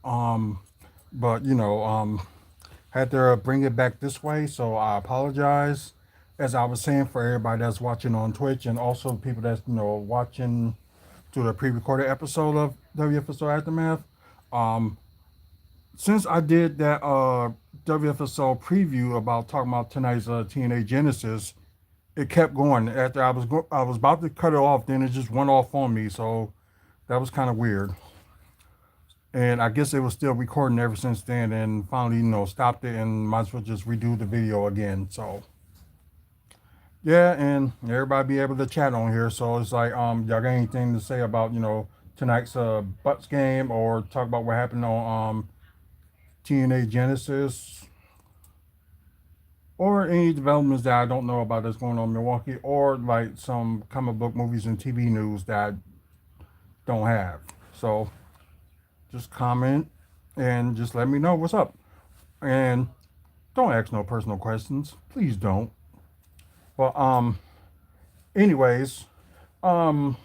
But had to bring it back this way, so I apologize. As I was saying, for everybody that's watching on Twitch and also people that's watching to the pre-recorded episode of WFSO Aftermath. Um, since I did that WFSO preview about talking about tonight's TNA Genesis, it kept going. After I was about to cut it off, then it just went off on me. So that was kind of weird. And I guess it was still recording ever since then, and finally, stopped it and might as well just redo the video again. So yeah, and everybody be able to chat on here. So it's like, y'all got anything to say about tonight's Bucks game, or talk about what happened on TNA Genesis, or any developments that I don't know about that's going on in Milwaukee, or like some comic book movies and TV news that I don't have. So just comment and just let me know what's up. And don't ask no personal questions. Please don't. Well, anyways, um,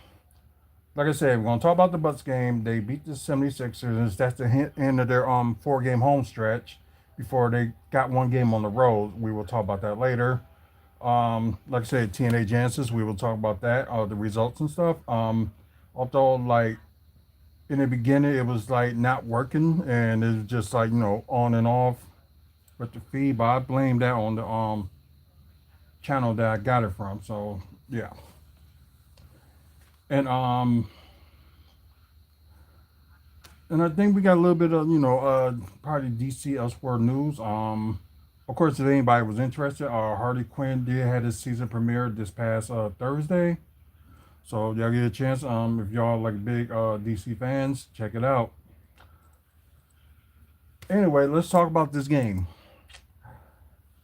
like I said, we're gonna talk about the Bucks game. They beat the 76ers. That's the end of their 4-game home stretch before they got one game on the road. We will talk about that later. Like I said, TNA Genesis, we will talk about that, the results and stuff. Although like in the beginning it was like not working and it was just like, on and off with the feed, but I blame that on the channel that I got it from. So yeah. And and I think we got a little bit of, probably DC Elseworlds news. Of course, if anybody was interested, Harley Quinn did had his season premiere this past Thursday. So y'all get a chance. If y'all like big DC fans, check it out. Anyway, let's talk about this game.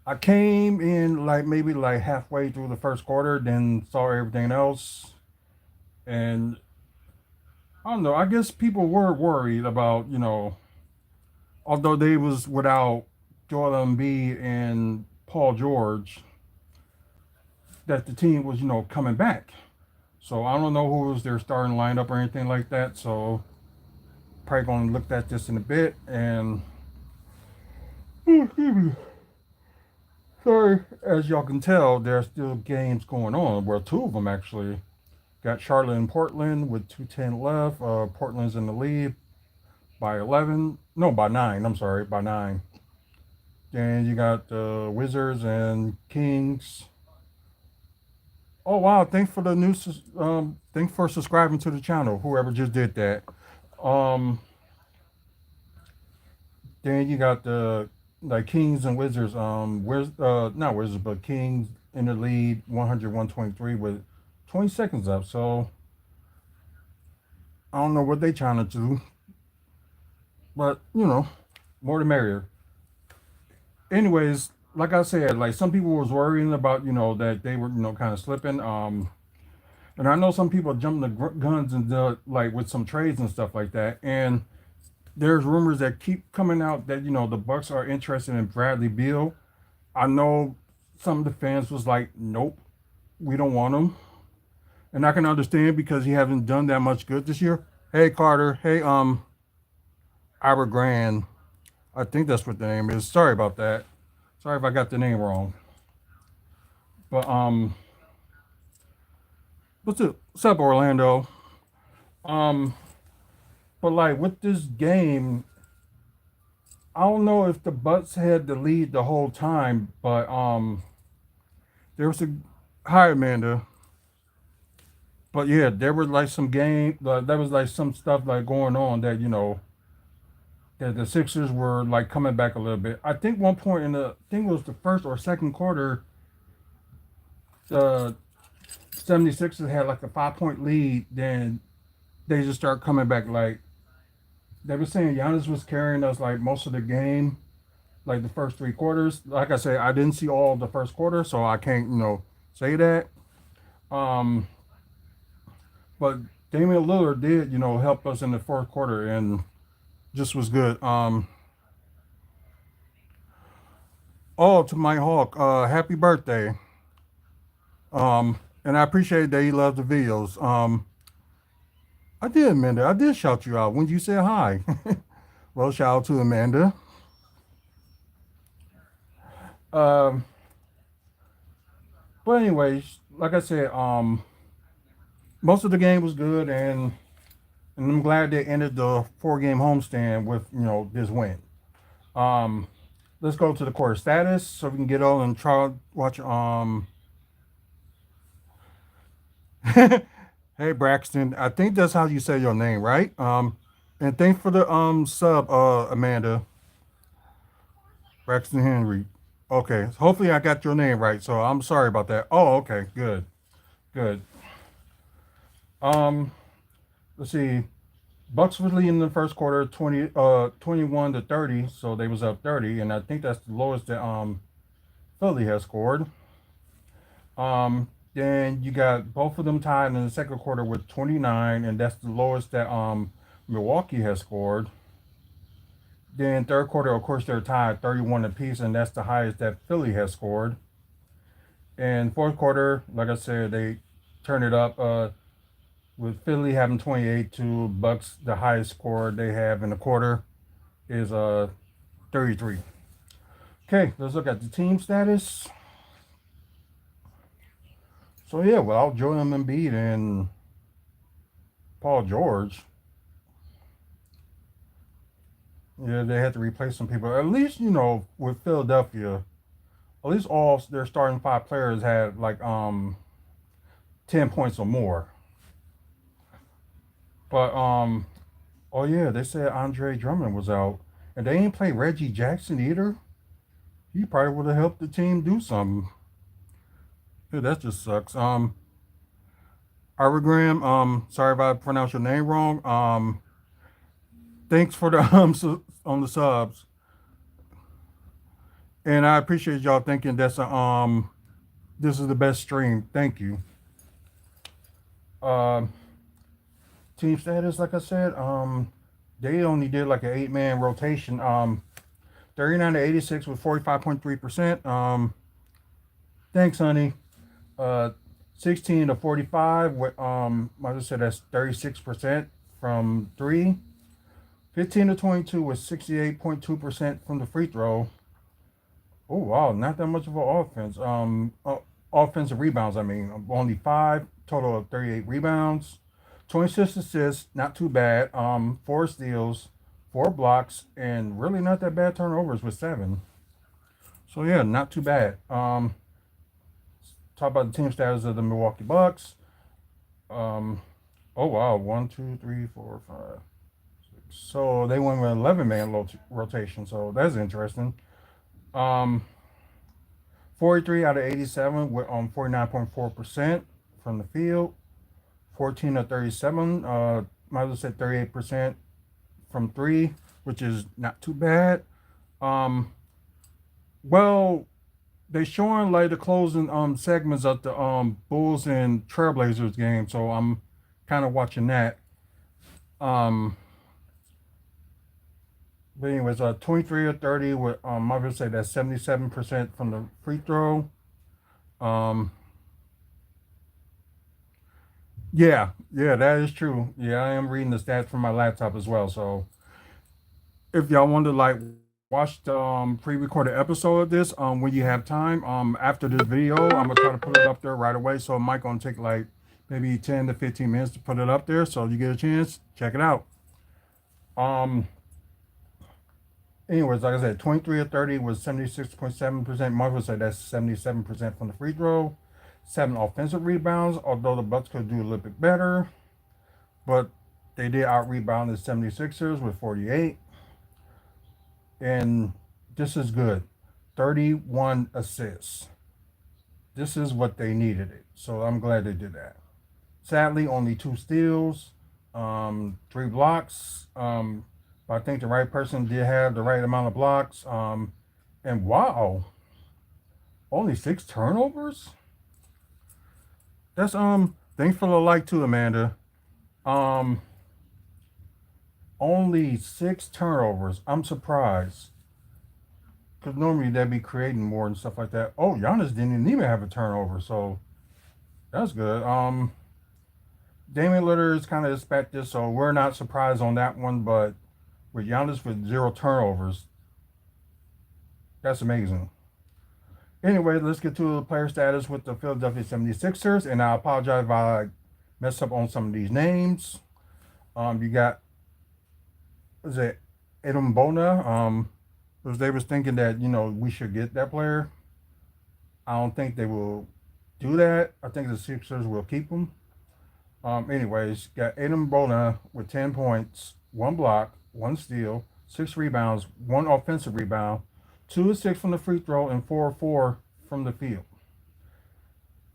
I came in like maybe like halfway through the first quarter, then saw everything else, and I don't know. I guess people were worried about, although they was without Joel Embiid and Paul George, that the team was, coming back. So I don't know who was their starting lineup or anything like that. So probably gonna look at this in a bit. And sorry, as y'all can tell, there's still games going on. Well, two of them actually. Got Charlotte and Portland with 2:10 left. Portland's in the lead by 11. No, by 9. I'm sorry, by 9. Then you got the Wizards and Kings. Oh wow! Thanks for the new. Thanks for subscribing to the channel. Whoever just did that. Um, then you got the like Kings and Wizards. Where's not Wizards, but Kings in the lead, 100-123 with 20 seconds up. So I don't know what they trying to do, but more the merrier. Anyways, like I said, like some people was worrying about that they were kind of slipping. And I know some people jumping the guns and like with some trades and stuff like that. And there's rumors that keep coming out that the Bucks are interested in Bradley Beal. I know some of the fans was like, nope, we don't want him, and I can understand because he hasn't done that much good this year. Hey Carter, hey Ira Grand, I think that's what the name is. Sorry about that. Sorry if I got the name wrong. But what's up Orlando? Um, but like with this game, I don't know if the Bucks had the lead the whole time, but there was a hi Amanda. But yeah, there was like some game. There was like some stuff like going on that that the Sixers were like coming back a little bit. I think one point in the I think it was the first or second quarter, the 76ers had like a 5 point lead. Then they just start coming back. Like they were saying, Giannis was carrying us like most of the game, like the first 3 quarters. Like I said, I didn't see all the first quarter, so I can't say that. Um, but Damian Lillard did help us in the fourth quarter and just was good. Oh, to my Hawk, happy birthday. And I appreciate that he loves the videos. I did, Minda. I did shout you out when you said hi. Well, shout out to Amanda. Um, but anyways, like I said, most of the game was good, and I'm glad they ended the 4 game homestand with this win. Um, let's go to the quarter status so we can get on and try watch. Hey Braxton, I think that's how you say your name, right? And thanks for the sub, Amanda Braxton Henry. Okay, hopefully I got your name right. So I'm sorry about that. Oh, okay, good, good. Um, let's see. Bucks was leading the first quarter 21-30, so they was up 30, and I think that's the lowest that Philly has scored. Then you got both of them tied in the second quarter with 29, and that's the lowest that Milwaukee has scored. Then third quarter, of course, they're tied 31 apiece, and that's the highest that Philly has scored. And fourth quarter, like I said, they turn it up with Philly having 28 to Bucks. The highest score they have in the quarter is 33. Okay, let's look at the team status. So yeah, without Joel Embiid and Paul George, yeah, they had to replace some people. At least with Philadelphia, at least all their starting 5 players had like 10 points or more. But oh yeah, they said Andre Drummond was out, and they ain't play Reggie Jackson either. He probably would have helped the team do something. Yeah, that just sucks. Aragram, sorry if I pronounced your name wrong. Thanks for the on the subs, and I appreciate y'all thinking that's a this is the best stream. Thank you. Um, team status, like I said, they only did like an 8 man rotation. 39-86 with 45.3%. Thanks, honey. Uh, 16-45 with like I said, that's 36% from three. 15-22 with 68.2% from the free throw. Oh wow, not that much of an offense. Offensive rebounds. I mean, only 5 total of 38 rebounds, 26 assists. Not too bad. 4 steals, 4 blocks, and really not that bad turnovers with 7. So yeah, not too bad. Talk about the team status of the Milwaukee Bucks. Um, oh wow, 1, 2, 3, 4, 5. So they went with 11 man rotation. So that's interesting. Um, 43 out of 87 with 49.4% from the field. 14 of 37. Might as well say 38% from three, which is not too bad. Um, well, they showing like the closing segments of the Bulls and Trailblazers game, so I'm kind of watching that. Um, but anyways, 23 or 30 with I would say that's 77% from the free throw. Um, yeah, that is true. Yeah, I am reading the stats from my laptop as well. So if y'all want to like watch the pre-recorded episode of this, when you have time, after this video, I'm gonna try to put it up there right away. So it might gonna take like maybe 10 to 15 minutes to put it up there. So you get a chance, check it out. Um, anyways, like I said, 23 or 30 was 76.7%. Mark would say that's 77% from the free throw. 7 offensive rebounds, although the Bucks could do a little bit better. But they did out rebound the 76ers with 48. And this is good. 31 assists. This is what they needed it. So I'm glad they did that. Sadly, only 2 steals, 3 blocks. But I think the right person did have the right amount of blocks. And wow, only 6 turnovers. That's thanks for the like too, Amanda. Um, only 6 turnovers. I'm surprised. Because normally they'd be creating more and stuff like that. Oh, Giannis didn't even have a turnover, so that's good. Damian Lillard is kind of expected, so we're not surprised on that one. But with Giannis with 0 turnovers. That's amazing. Anyway, let's get to the player status with the Philadelphia 76ers. And I apologize if I mess up on some of these names. You got, is it Adam Bona? Because they was thinking that, we should get that player. I don't think they will do that. I think the Sixers will keep him. Anyways, got Adam Bona with 10 points, 1 block, 1 steal, 6 rebounds, 1 offensive rebound, 2 of 6 from the free throw, and 4 of 4 from the field.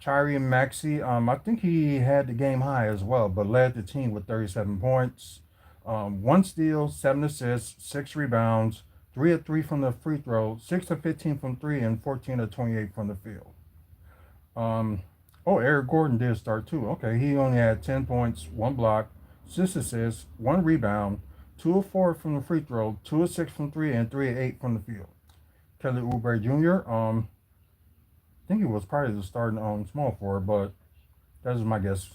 Tyrese Maxey, I think he had the game high as well, but led the team with 37 points, 1 steal, 7 assists, 6 rebounds, 3 of 3 from the free throw, 6 of 15 from 3, and 14 of 28 from the field. Eric Gordon did start too. Okay, he only had 10 points, 1 block, 6 assists, 1 rebound, 2 of 4 from the free throw, 2 of 6 from 3, and 3 of 8 from the field. Kelly Oubre Jr., I think he was probably the starting small forward, but that's my guess.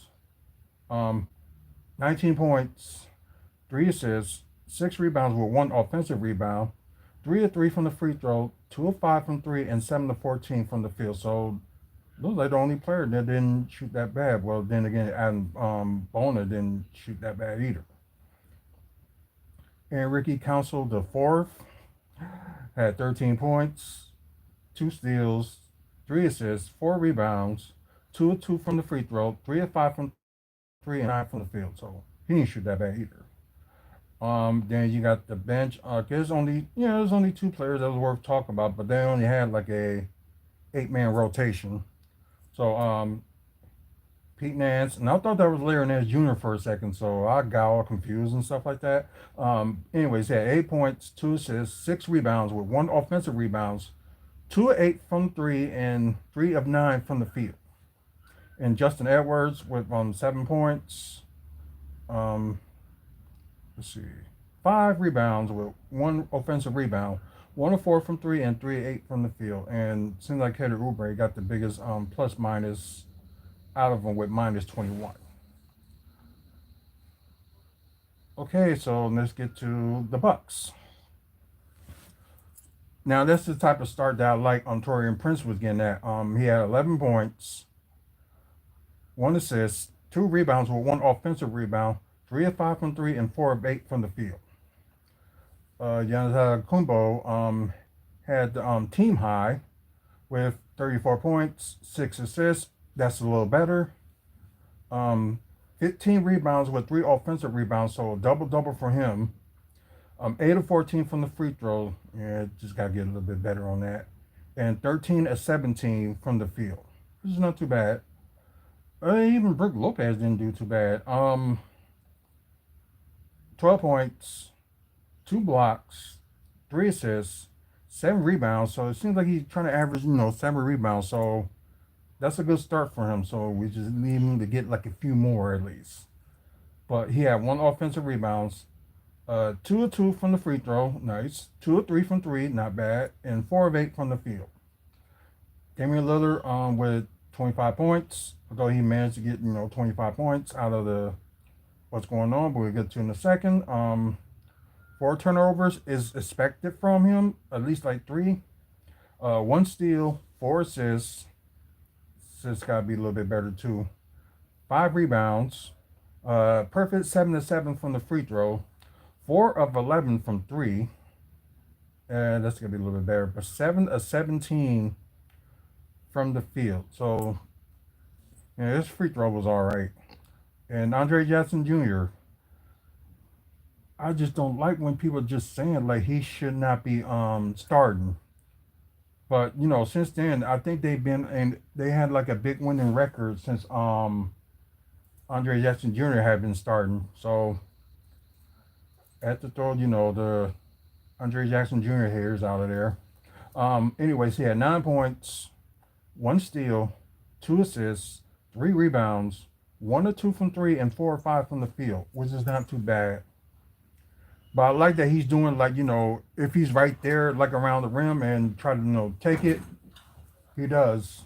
19 points, 3 assists, 6 rebounds with 1 offensive rebound, 3 of 3 from the free throw, 2 of 5 from 3, and 7 of 14 from the field. So looks like the only player that didn't shoot that bad. Well, then again, Adam Bona didn't shoot that bad either. And Ricky Council the fourth had 13 points, 2 steals, 3 assists, 4 rebounds, 2 of 2 from the free throw, 3 of 5 from 3, and 9 from the field. So he didn't shoot that bad either. Then you got the bench. There's only 2 players that was worth talking about, but they only had like a 8-man rotation. So Pete Nance, and I thought that was Larry Nance Jr. for a second, so I got all confused and stuff like that. Anyways, he had 8 points, 2 assists, 6 rebounds with 1 offensive rebounds, 2 of 8 from 3, and 3 of 9 from the field. And Justin Edwards with 7 points. Let's see, 5 rebounds with 1 offensive rebound, 1 of 4 from 3, and 3 of 8 from the field. And it seems like Kelly Oubre got the biggest plus minus out of them with minus 21. Okay, so let's get to the Bucks. Now that's the type of start that I like Taurean Prince was getting at. He had 11 points, 1 assist, 2 rebounds with 1 offensive rebound, 3 of 5 from 3, and 4 of 8 from the field. Giannis Kumbo had the team high with 34 points, 6 assists. That's a little better. 15 rebounds with 3 offensive rebounds, so a double-double for him. 8 of 14 from the free throw. Yeah, just got to get a little bit better on that. And 13 of 17 from the field. This is not too bad. Even Brook Lopez didn't do too bad. 12 points, 2 blocks, 3 assists, 7 rebounds. So it seems like he's trying to average, 7 rebounds. So that's a good start for him. So we just need him to get like a few more at least. But he had 1 offensive rebounds, 2 of 2 from the free throw, nice. 2 of 3 from 3, not bad, and 4 of 8 from the field. Damian Lillard with 25 points. Although he managed to get 25 points out of the what's going on, but we'll get to in a second. 4 turnovers is expected from him, at least like 3. 1 steal, 4 assists. Assists got to be a little bit better too. 5 rebounds. Perfect 7 of 7 from the free throw. 4 of 11 from 3. And that's going to be a little bit better. But 7 of 17 from the field. So, his free throw was all right. And Andre Jackson Jr., I just don't like when people are just saying like he should not be starting. But since then, I think they had like a big winning record since Andre Jackson Jr. had been starting. So I had to throw the Andre Jackson Jr. haters out of there. Anyways, he had 9 points, 1 steal, 2 assists, 3 rebounds, 1 or 2 from 3, and 4 or 5 from the field, which is not too bad. But I like that he's doing like, if he's right there, like around the rim and try to, take it, he does.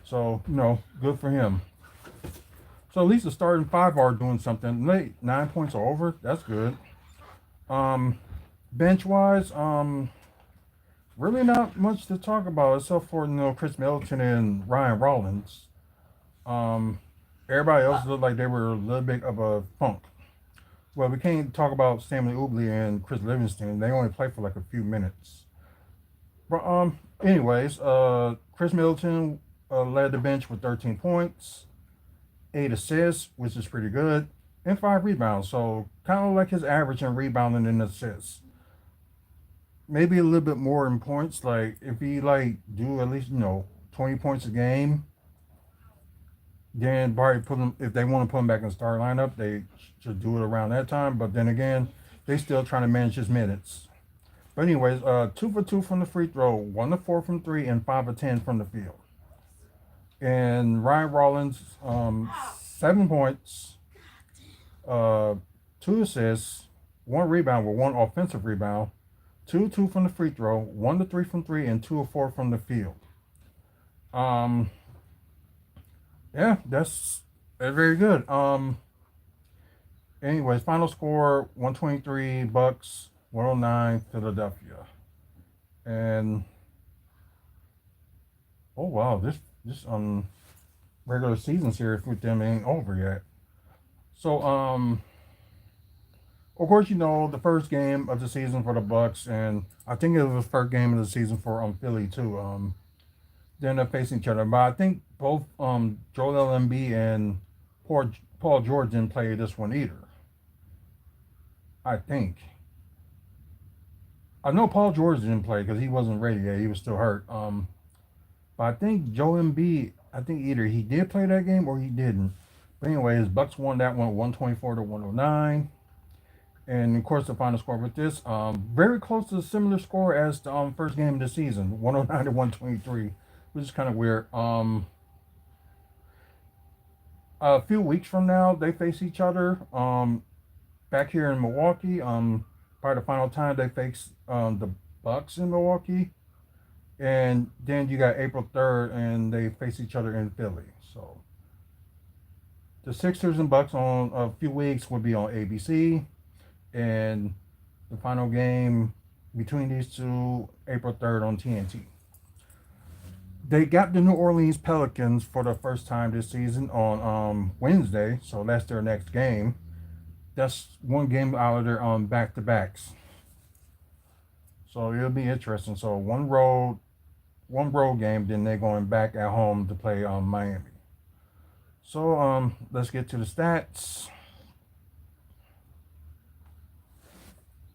So, good for him. So at least the starting 5 are doing something. Late 9 points are over. That's good. Um, bench wise, really not much to talk about except for Chris Middleton and Ryan Rollins. Um, Everybody else looked like they were a little bit of a funk. Well, we can't talk about Stanley Ubley and Chris Livingston. They only played for like a few minutes. But anyways, Chris Middleton led the bench with 13 points, 8 assists, which is pretty good, and 5 rebounds. So kind of like his average in rebounding and assists. Maybe a little bit more in points. Like if he like do at least 20 points a game, then probably put him, if they want to put him back in the start lineup, they should do it around that time. But then again, they still trying to manage his minutes. But anyways, 2 for 2 from the free throw, 1 for 4 from three, and 5 for 10 from the field. And Ryan Rollins, 7 points, uh, 2 assists, 1 rebound with 1 offensive rebound, 2 from the free throw, 1 to 3 from three, and 2 of 4 from the field. Um, yeah, that's very good. Anyways, final score 123 Bucks, 109 Philadelphia. And oh wow, this regular season series with them ain't over yet. So of course the first game of the season for the Bucks, and I think it was the first game of the season for Philly too. They end up facing each other, but I think both Joel Embiid and Paul George didn't play this one either. I think. I know Paul George didn't play because he wasn't ready yet. He was still hurt. But I think Joel Embiid, I think either he did play that game or he didn't. But anyways, Bucks won that one 124 to 109. And of course, the final score with this, very close to a similar score as the first game of the season, 109 to 123, which is kind of weird. A few weeks from now, they face each other back here in Milwaukee. Probably the final time they face the Bucks in Milwaukee. And then you got April 3rd, and they face each other in Philly. So the Sixers and Bucks on a few weeks will be on ABC. And the final game between these two, April 3rd on TNT. They got the New Orleans Pelicans for the first time this season on Wednesday, so that's their next game. That's one game out of their back-to-backs. So it'll be interesting. So one road game, then they're going back at home to play Miami. So let's get to the stats.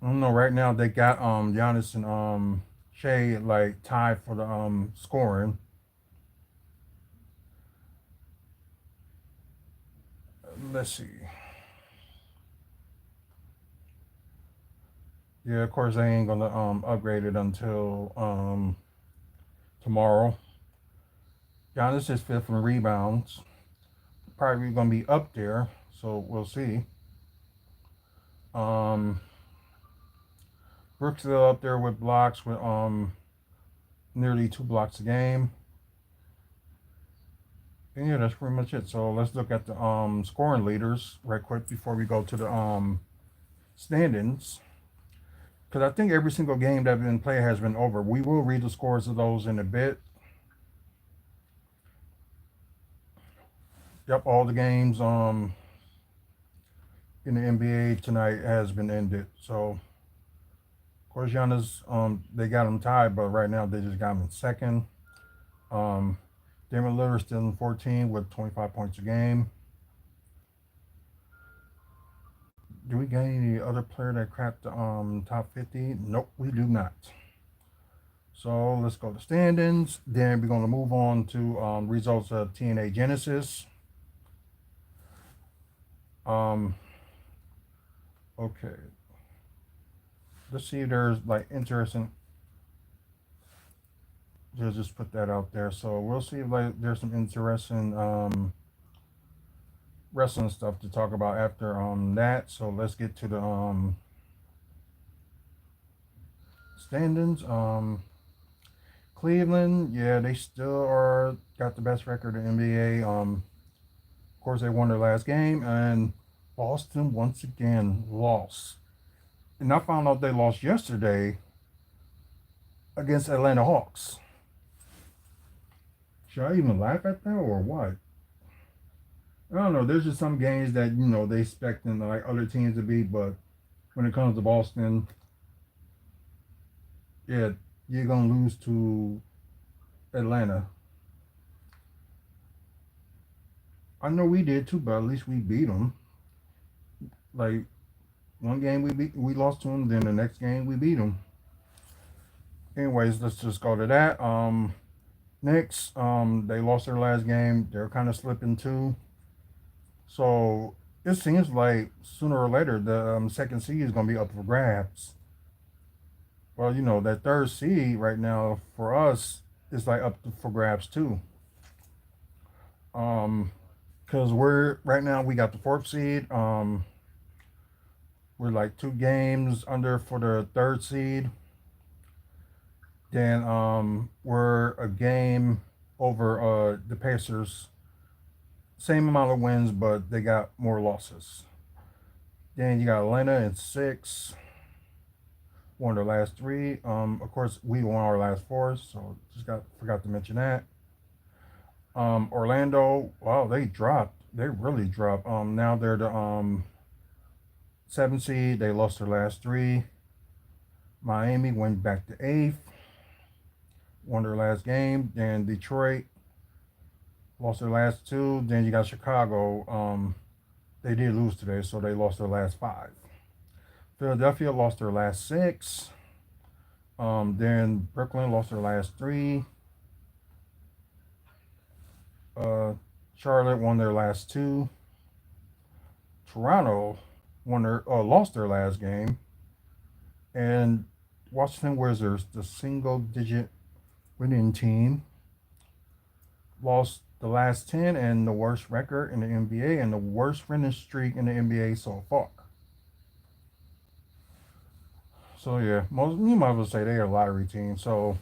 I don't know. Right now they got Giannis and Shea like tied for the scoring. Let's see. Yeah, of course they ain't gonna upgrade it until tomorrow. Giannis is fifth in rebounds. Probably gonna be up there, so we'll see. Brooks still up there with blocks with nearly 2 blocks a game. And yeah, that's pretty much it. So let's look at the scoring leaders right quick before we go to the standings. Because I think every single game that has been played has been over. We will read the scores of those in a bit. Yep, all the games in the NBA tonight has been ended. So of course Giannis, they got him tied, but right now they just got him in second. Damian Lillard still in 14 with 25 points a game. Do we get any other player that cracked the top 50? Nope, we do not. So let's go to standings. Then we're going to move on to results of TNA Genesis. Okay. Let's see if there's like interesting. Just put that out there. So we'll see if like there's some interesting wrestling stuff to talk about after that. So let's get to the standings. Cleveland, yeah, they still are got the best record in NBA. Of course, they won their last game, and Boston once again lost. And I found out they lost yesterday against Atlanta Hawks. Should I even laugh at that or what? I don't know. There's just some games that they expecting like other teams to beat, but when it comes to Boston, yeah, you're gonna lose to Atlanta. I know we did too, but at least we beat them. Like one game we lost to them, then the next game we beat them. Anyways, let's just go to that. Knicks, they lost their last game. They're kind of slipping too. So it seems like sooner or later the second seed is gonna be up for grabs. Well, that third seed right now for us is like for grabs too. Um, because we're right now we got the fourth seed. We're like 2 games under for the third seed. Then we're a game over the Pacers. Same amount of wins, but they got more losses. Then you got Atlanta in 6. Won their last 3. Of course, we won our last 4, so just forgot to mention that. Orlando, wow, they dropped. They really dropped. Now they're the 7th seed. They lost their last 3. Miami went back to 8th. Won their last game. Then Detroit lost their last 2. Then you got Chicago. They did lose today, so they lost their last 5. Philadelphia lost their last 6. Then Brooklyn lost their last 3. Charlotte won their last 2. Toronto lost their last game, and Washington Wizards, the single-digit winning team, lost the last 10 and the worst record in the NBA and the worst winning streak in the NBA so far. So yeah, you might as well say they're a lottery team. So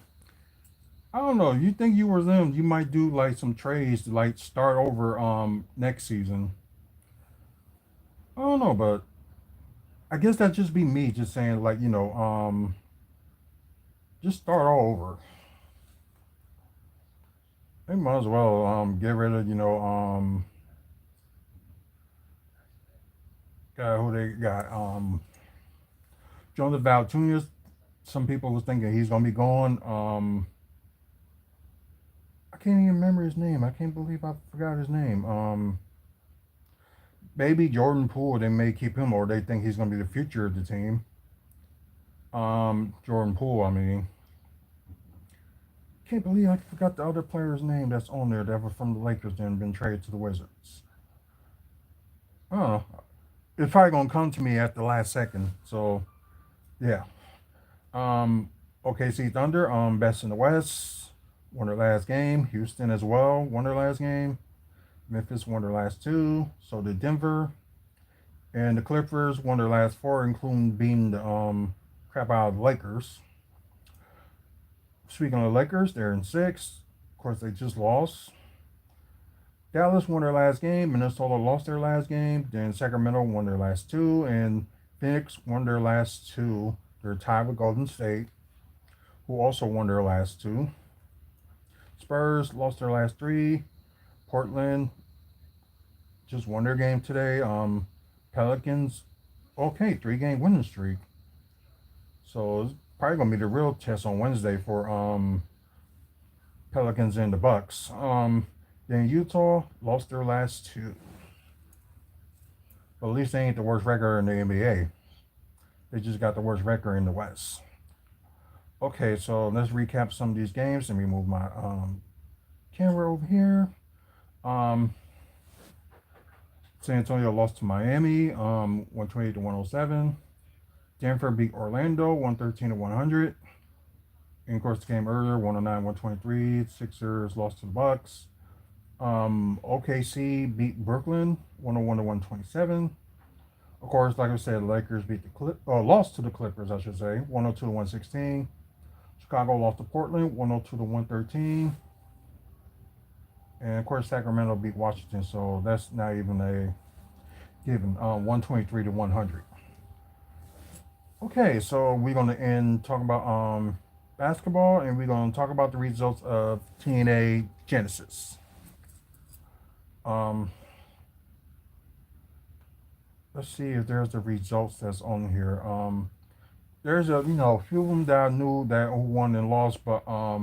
I don't know. You think you were them? You might do like some trades to like start over next season. I don't know, but I guess that just be me just saying like just start all over. They might as well get rid of who they got Jonas Valanciunas. Some people was thinking he's gonna be gone. I can't even remember his name. I can't believe I forgot his name. Maybe Jordan Poole. They may keep him, or they think he's gonna be the future of the team. Jordan Poole. I mean, can't believe I forgot the other player's name that's on there that was from the Lakers and been traded to the Wizards. I don't know. It's probably gonna come to me at the last second. So yeah. Um, OKC Thunder, best in the West, won their last game. Houston as well, won their last game. Memphis won their last 2. So did Denver. And the Clippers won their last 4, including beating the crap out of the Lakers. Speaking of the Lakers, they're in 6. Of course, they just lost. Dallas won their last game. Minnesota lost their last game. Then Sacramento won their last 2. And Phoenix won their last 2. They're tied with Golden State, who also won their last 2. Spurs lost their last 3. Portland just won their game today. Pelicans, okay, 3-game winning streak. So it's probably gonna be the real test on Wednesday for Pelicans and the Bucks. Then Utah lost their last 2. But at least they ain't the worst record in the NBA. They just got the worst record in the West. Okay, so let's recap some of these games. Let me move my camera over here. San Antonio lost to Miami, 128 to 107. Denver beat Orlando, 113 to 100. And of course, the game earlier, 109 123. Sixers lost to the Bucks. OKC beat Brooklyn, 101 to 127. Of course, like I said, Lakers beat lost to the Clippers, I should say, 102 to 116. Chicago lost to Portland, 102 to 113. And of course, Sacramento beat Washington, so that's not even a given. 123 to 100. Okay, so we're gonna end talking about basketball, and we're gonna talk about the results of TNA Genesis. Um, let's see if there's the results that's on here. There's a few of them that I knew that who won and lost, but I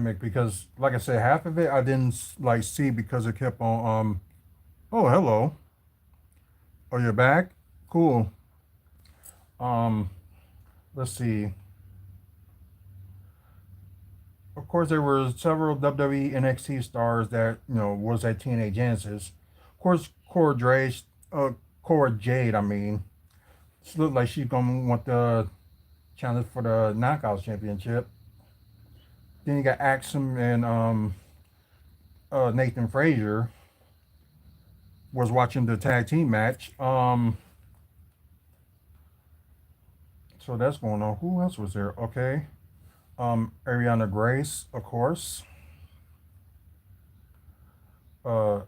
mean, because like I said, half of it I didn't like see because it kept on. Oh, hello. Oh, you're back. Cool. Um, let's see. Of course, there were several WWE NXT stars that was at TNA Genesis. Of course, Cora Jade. I mean, she looked like she's gonna want the challenge for the Knockouts Championship. Then you got Axum and Nathan Frazier was watching the tag team match. So that's going on. Who else was there? Okay. Ariana Grace, of course. Uh,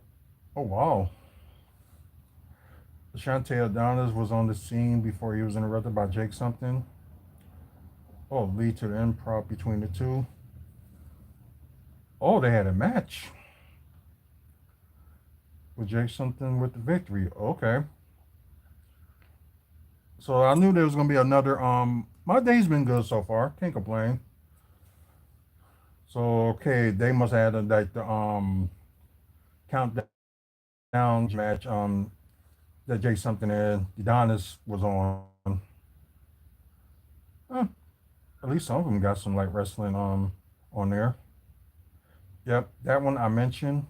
oh wow. Ashante Adonis was on the scene before he was interrupted by Jake something. Oh, lead to the improv between the two. Oh, they had a match with Jake something with the victory. Okay. So I knew there was gonna be another. My day's been good so far. Can't complain. So okay, they must have had like the countdown match that Jake something and Adonis was on. Eh, at least some of them got some like wrestling on there. Yep, that one I mentioned.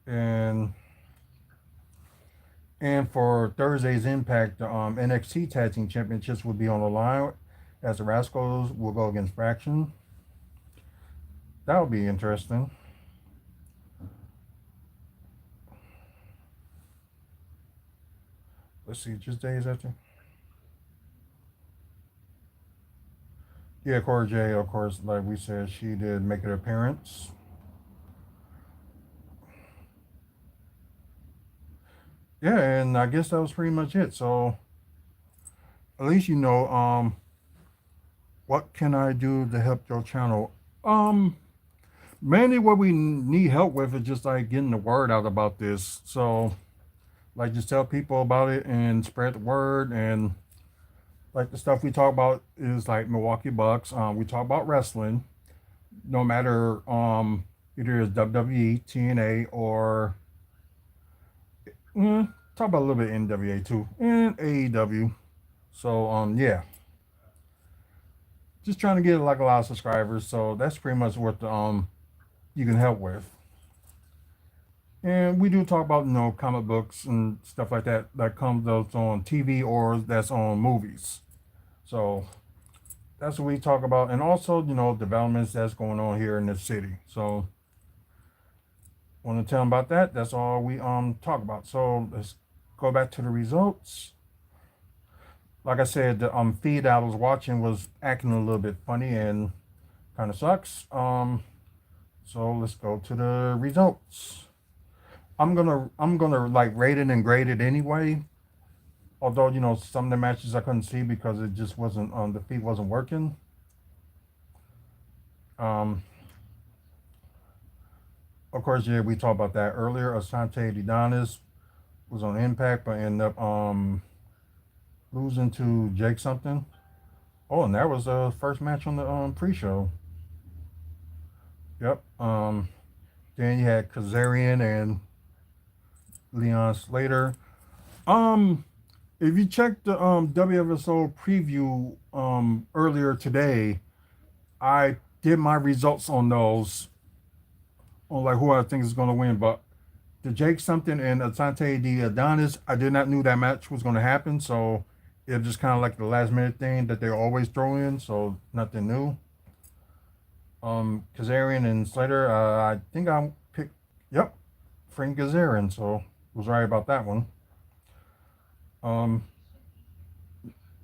And for Thursday's Impact, the NXT Tag Team Championships will be on the line as the Rascals will go against Faction. That will be interesting. Let's see, just days after. Yeah, Cora J, of course, like we said, she did make an appearance. Yeah, and I guess that was pretty much it. So at least what can I do to help your channel? Um, Mainly what we need help with is just like getting the word out about this. So like just tell people about it and spread the word, and like the stuff we talk about is like Milwaukee Bucks. We talk about wrestling, no matter either it's WWE, TNA, or talk about a little bit of NWA too and AEW. So yeah, just trying to get like a lot of subscribers. So that's pretty much what you can help with. And we do talk about comic books and stuff like that that comes out on TV or that's on movies. So that's what we talk about, and also developments that's going on here in the city. So want to tell them about that. That's all we talk about. So let's go back to the results. Like I said, the feed I was watching was acting a little bit funny and kind of sucks. So let's go to the results. I'm gonna like rate it and grade it anyway. Although some of the matches I couldn't see because it just wasn't the feed wasn't working. Um, of course, yeah, we talked about that earlier. Asante Didanis was on Impact, but ended up losing to Jake something. Oh, and that was the first match on the pre-show. Yep. Then you had Kazarian and Leon Slater. Um, if you check the WFSO preview earlier today, I did my results on those on like who I think is going to win. But the Jake something and Asante the Adonis, I did not knew that match was going to happen, so it was just kind of like the last minute thing that they always throw in, so nothing new. Kazarian and Slater, I think I picked, yep, Frank Kazarian, so was right about that one. Um,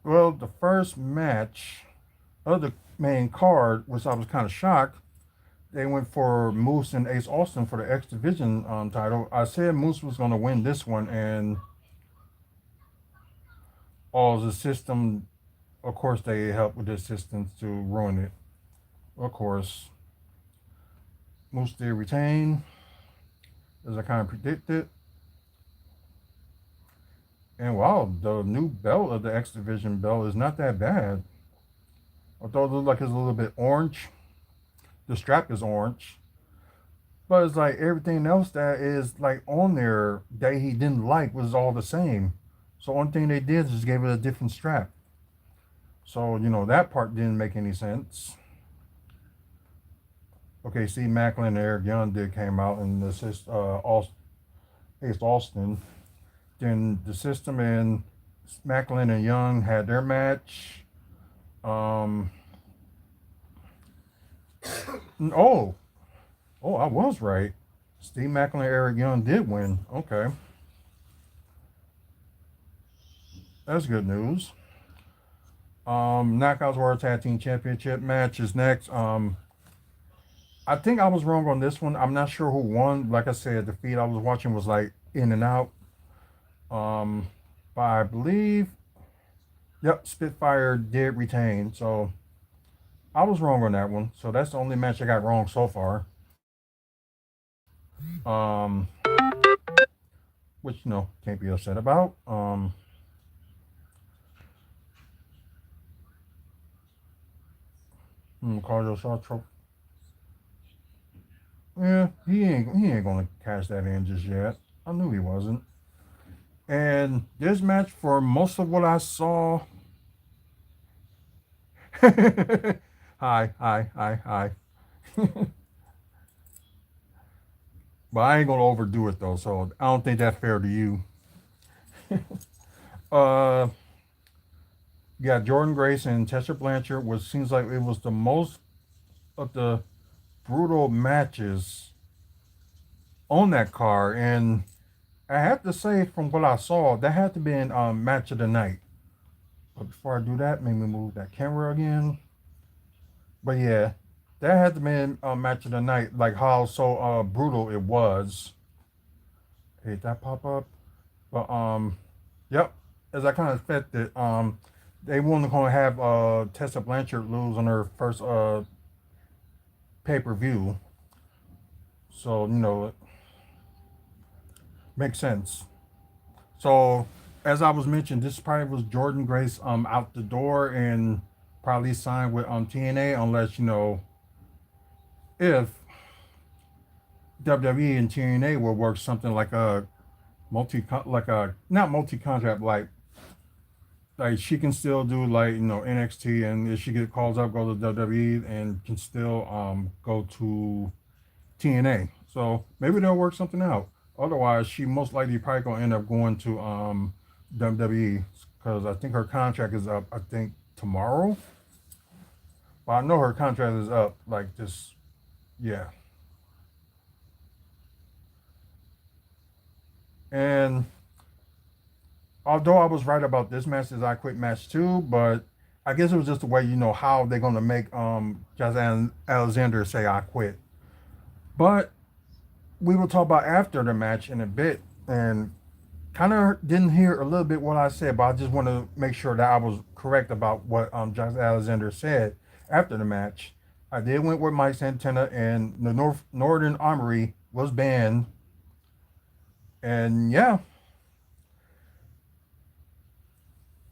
well, the first match of the main card, which I was kind of shocked, they went for Moose and Ace Austin for the X Division title. I said Moose was going to win this one, and all the system, of course, they helped with the assistance to ruin it. Of course, Moose did retain, as I kind of predicted. And wow, the new belt of the X Division belt is not that bad. Although it looks like it's a little bit orange. The strap is orange. But it's like everything else that is like on there that he didn't like was all the same. So only thing they did is just gave it a different strap. So, that part didn't make any sense. Okay, Steve Macklin and Eric Young did came out and assist Ace Austin. Then the system and Macklin and Young had their match. Oh, I was right. Steve Macklin and Eric Young did win. Okay, that's good news. Knockouts World Tag Team Championship match is next. I think I was wrong on this one. I'm not sure who won. Like I said, the feed I was watching was like in and out. But I believe, yep, Spitfire did retain. So I was wrong on that one. So that's the only match I got wrong so far. Um, which can't be upset about. Cardio Shaw. Yeah, he ain't gonna cash that in just yet. I knew he wasn't. And this match, for most of what I saw, hi. But I ain't gonna overdo it though, so I don't think that's fair to you. uh, you got Jordan Grace and Tessa Blanchard, which seems like it was the most of the brutal matches on that card, and I have to say, from what I saw, that had to be in match of the night. But before I do that, maybe move that camera again. But yeah, that had to be in match of the night, like how so brutal it was. Hey, did that pop up? But yep. As I kind of expected, they weren't going to have Tessa Blanchard lose on her first pay per view. So makes sense. So as I was mentioned, this probably was Jordan Grace out the door and probably signed with TNA, unless if WWE and TNA will work something like a not multi contract, like she can still do like NXT, and if she get calls up, go to WWE and can still go to TNA. So maybe they'll work something out. Otherwise, she most likely probably gonna end up going to WWE, because I think her contract is up. I think tomorrow, but I know her contract is up like this. Yeah, and although I was right about this match, is I quit match too, but I guess it was just the way how they're gonna make Jazz Alexander say I quit. But we will talk about after the match in a bit, and kind of didn't hear a little bit what I said, but I just want to make sure that I was correct about what Josh Alexander said after the match. I did went with Mike Santana, and the Northern Armory was banned, and yeah,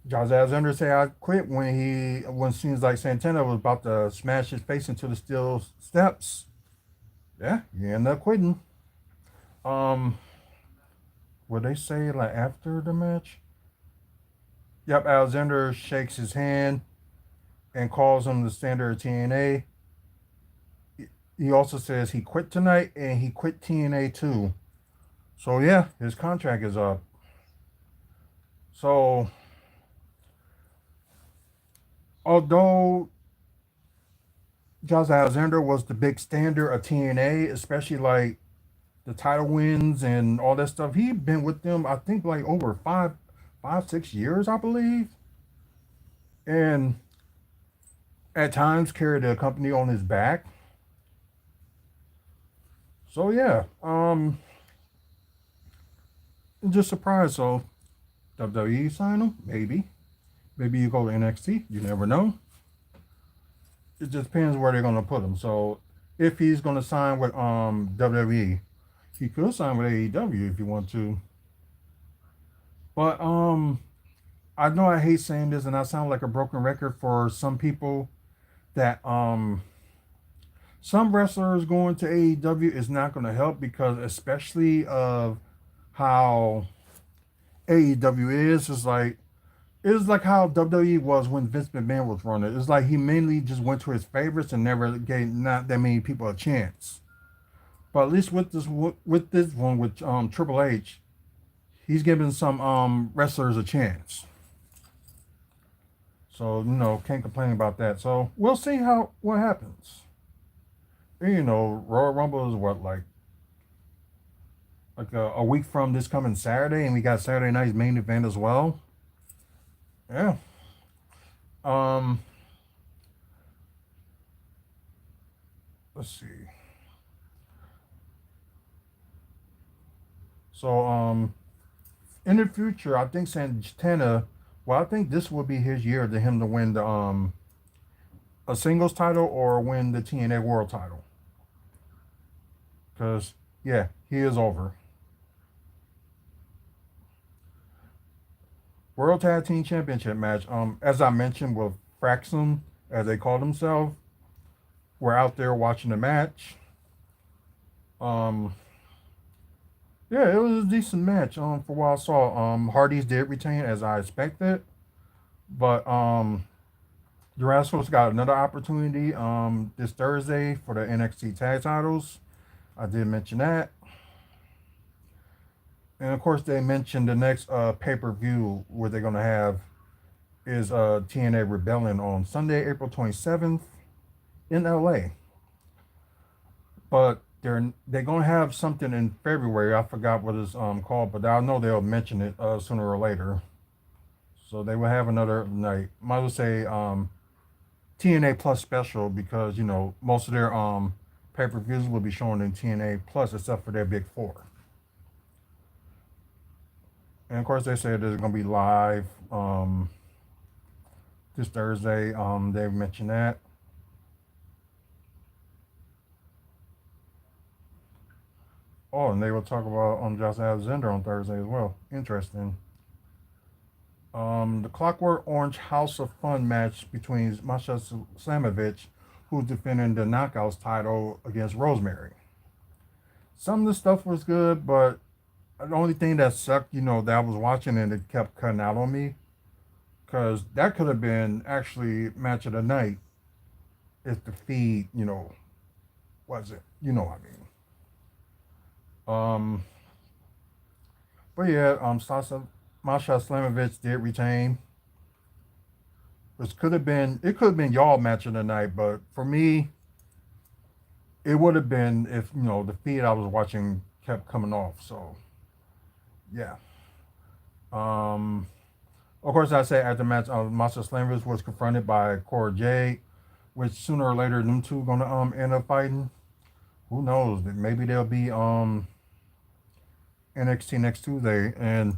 Josh Alexander said I quit when it seems like Santana was about to smash his face into the steel steps. Yeah, he ended up quitting. Um, what they say like after the match? Yep, Alexander shakes his hand and calls him the standard of TNA. He also says he quit tonight and he quit TNA too. So yeah, his contract is up. So although Josh Alexander was the big standard of TNA, especially like the title wins and all that stuff, he'd been with them I think like over 6 years, I believe, and at times carried the company on his back. So yeah, just surprised. So WWE sign him, maybe. Maybe you go to NXT. You never know. It just depends where they're gonna put him. So if he's gonna sign with WWE, he could sign with AEW if you want to. But I know I hate saying this and I sound like a broken record for some people that some wrestlers going to AEW is not gonna help because especially of how AEW is, it's like how WWE was when Vince McMahon was running. It's like he mainly just went to his favorites and never gave not that many people a chance. But at least with this one with Triple H, he's giving some wrestlers a chance. So can't complain about that. So we'll see how what happens. And, Royal Rumble is what like a week from this coming Saturday, and we got Saturday night's main event as well. Yeah. Um. Let's see. So in the future, I think Santana. Well, I think this will be his year to him to win the a singles title or win the TNA World title. Because yeah, he is over. World Tag Team Championship match. As I mentioned with Fraxum, as they call themselves, we're out there watching the match. Um, yeah, it was a decent match. For what I saw, Hardy's did retain as I expected, but the Rascals got another opportunity this Thursday for the NXT tag titles. I did mention that. And of course, they mentioned the next pay per view where they're gonna have is TNA Rebellion on Sunday, April 27th in LA. But they're gonna have something in February. I forgot what it's called, but I know they'll mention it sooner or later. So they will have another night. Might as well say TNA Plus special because most of their pay per views will be shown in TNA Plus except for their big four. And of course, they said it's gonna be live this Thursday. They mentioned that. Oh, and they will talk about Josh Alexander on Thursday as well. Interesting. The Clockwork Orange House of Fun match between Masha Slamovich, who's defending the Knockouts title against Rosemary. Some of the stuff was good, but the only thing that sucked, that I was watching and it kept cutting out on me, because that could have been actually match of the night if the feed, was it? You know what I mean. Um, but yeah, Masha Slamovich did retain, which could have been y'all match of the night, but for me, it would have been if the feed I was watching kept coming off. So yeah. Um, of course, I say after the match, Masha Slamovich was confronted by Cora Jade, which sooner or later them two gonna end up fighting. Who knows? Maybe they'll be NXT next Tuesday. And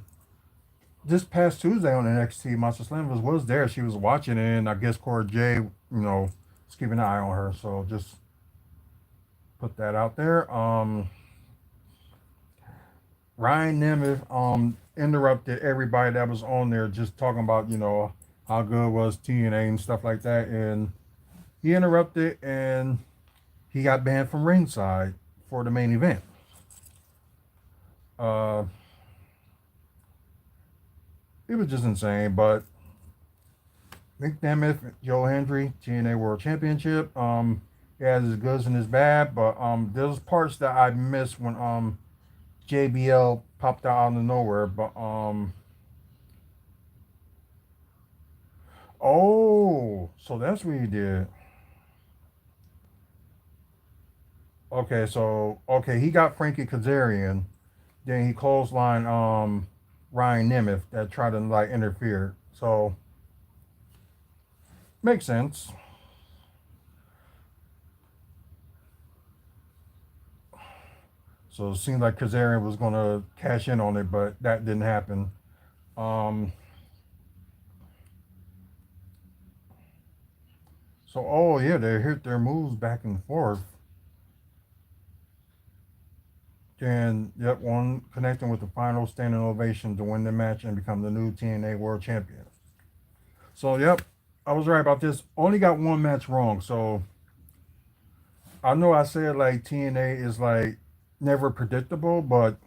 this past Tuesday on NXT, Masha Slamovich was there. She was watching, and I guess Cora Jade, was keeping an eye on her. So just put that out there. Ryan Nemeth interrupted everybody that was on there just talking about, how good was TNA and stuff like that. And he interrupted and he got banned from ringside for the main event. Uh, it was just insane. But Nick Nemeth, Joe Hendry, TNA World Championship. He has his goods and his bad, but there's parts that I missed when JBL popped out of nowhere. But oh, so that's what he did. Okay, he got Frankie Kazarian. Then he clotheslined Ryan Nemeth that tried to interfere. So makes sense. So it seemed like Kazarian was going to cash in on it, but that didn't happen. Um, so, oh yeah, they hit their moves back and forth. And yep, one connecting with the final standing ovation to win the match and become the new TNA World Champion. So, yep, I was right about this. Only got one match wrong. So, I know I said like TNA is like never predictable, but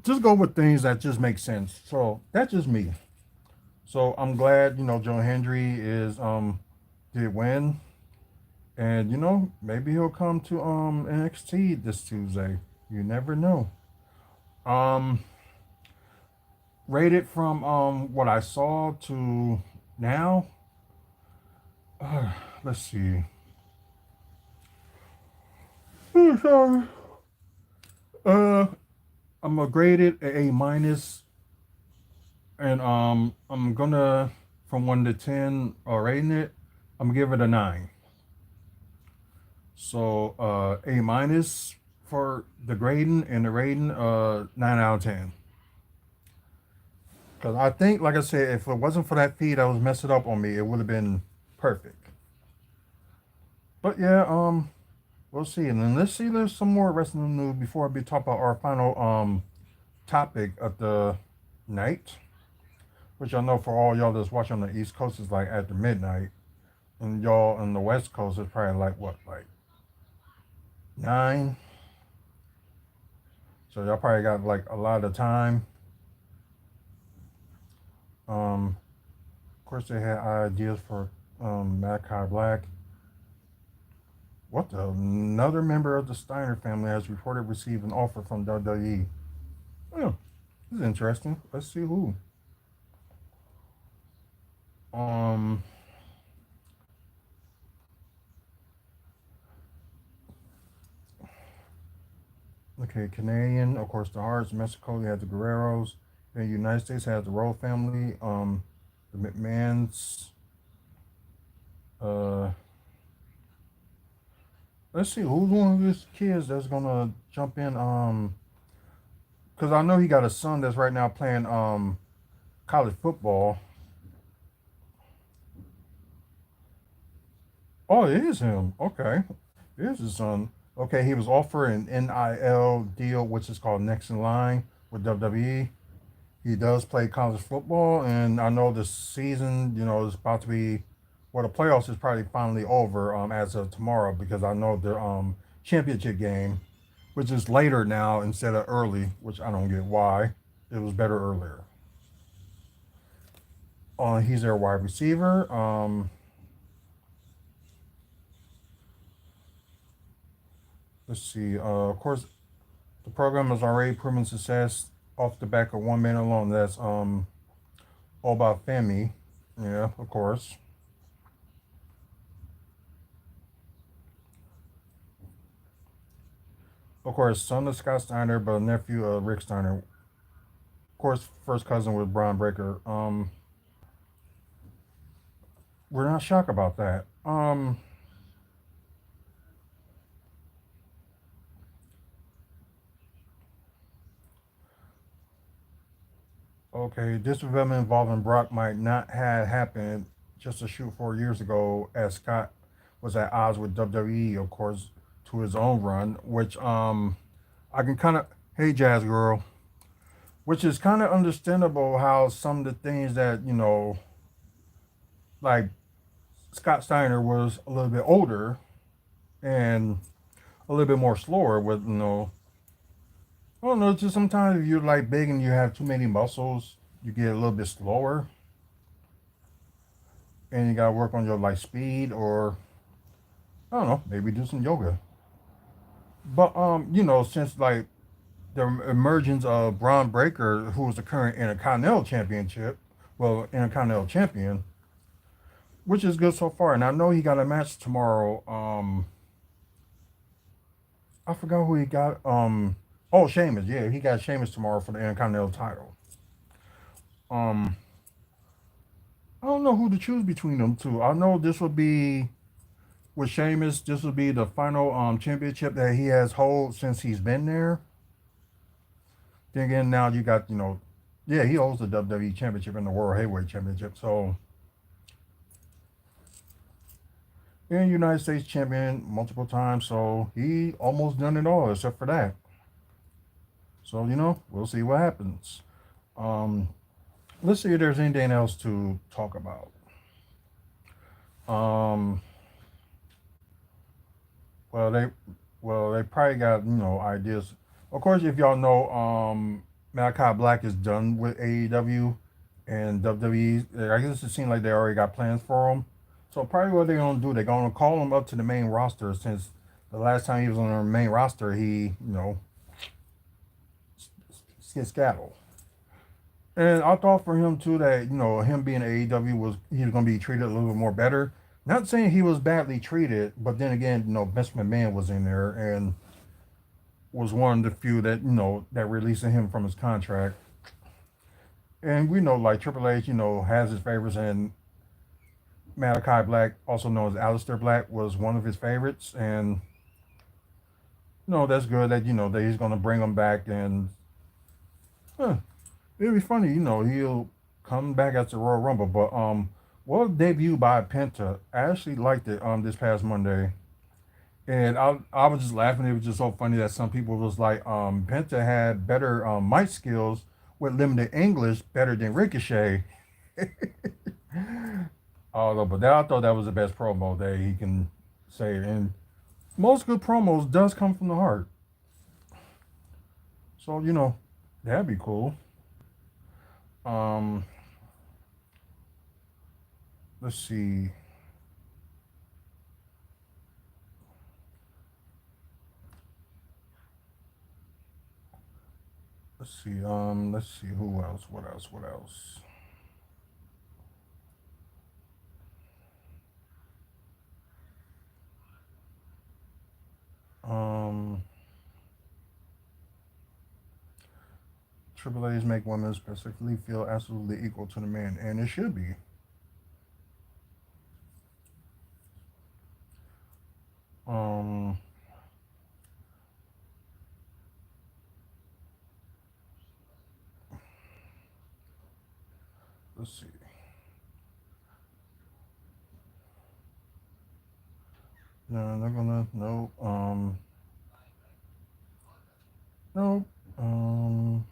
just go with things that just make sense. So, that's just me. So, I'm glad, Joe Hendry did win. And maybe he'll come to NXT this Tuesday. You never know. Um Rated from what I saw to now, let's see. Oh, sorry. Uh, I'm gonna grade it a minus, and I'm gonna from 1 to 10 rating it. I'm gonna give it a 9. So a minus for the grading and the rating 9 out of 10. Because I think, like I said, if it wasn't for that feed that was messing up on me, it would have been perfect. But yeah, we'll see. And then let's see, there's some more wrestling news before we talk about our final topic of the night, which I know for all y'all that's watching on the East Coast is like after midnight, and y'all on the West Coast is probably like what, like 9. So y'all probably got like a lot of time. Of course, they had ideas for Malachi Black. What the? Another member of the Steiner family has reported received an offer from WWE. Oh, this is interesting. Let's see who. Um, okay, Canadian, of course, the Hearts. Mexico, they had the Guerreros. The United States has the Royal family. The McMahons. Uh, let's see who's one of his kids that's gonna jump in. Because I know he got a son that's right now playing college football. Oh, it is him. Okay, it is his son. Okay, he was offered an NIL deal, which is called Next in Line with WWE. He does play college football, and I know the season, is about to be, well, the playoffs is probably finally over as of tomorrow because I know the championship game, which is later now instead of early, which I don't get why. It was better earlier. He's their wide receiver. Let's see. Of course, the program has already proven success off the back of one man alone. That's all about Femi. Yeah, of course. Of course, son of Scott Steiner, but nephew of Rick Steiner. Of course, first cousin with Brian Breaker. We're not shocked about that. Okay, this development involving Brock might not have happened just a shoot 4 years ago, as Scott was at odds with WWE, of course, to his own run, which I can kind of, hey Jazz Girl, which is kind of understandable how some of the things that like Scott Steiner was a little bit older and a little bit more slower with I don't know, just sometimes if you're like big and you have too many muscles, you get a little bit slower and you gotta work on your like speed or I don't know, maybe do some yoga. But since like the emergence of Braun Breaker, who is the current Intercontinental Championship, well, Intercontinental Champion, which is good so far. And I know he got a match tomorrow. I forgot who he got. Oh, Sheamus. Yeah, he got Sheamus tomorrow for the Intercontinental title. Um, I don't know who to choose between them two. I know this will be with Sheamus, this will be the final championship that he has hold since he's been there. Then again, now you got, yeah, he holds the WWE Championship and the World Heavyweight Championship. So, and United States champion multiple times. So he almost done it all except for that. So, we'll see what happens. Um, let's see if there's anything else to talk about. Um, well, they probably got ideas. Of course, if y'all know, Malachi Black is done with AEW and WWE. I guess it seems like they already got plans for him. So probably what they're gonna do, they're gonna call him up to the main roster since the last time he was on the main roster, he skedaddled. And I thought for him too that him being AEW he was gonna be treated a little bit more better. Not saying he was badly treated, but then again, Vince McMahon was in there and was one of the few that that releasing him from his contract. And we know like Triple H, has his favorites, and Malachi Black, also known as Aleister Black, was one of his favorites. And that's good that that he's gonna bring him back, and it'll be funny, he'll come back at the Royal Rumble. But what debut by Penta? I actually liked it this past Monday. And I was just laughing. It was just so funny that some people was like, Penta had better mic skills with limited English, better than Ricochet. Although, but I thought that was the best promo that he can say. And most good promos does come from the heart. So that'd be cool. Um, let's see. Let's see who else. What else? What else? Um, Triple A's make women specifically feel absolutely equal to the man, and it should be. Um, let's see. No, they're gonna no. No. Um,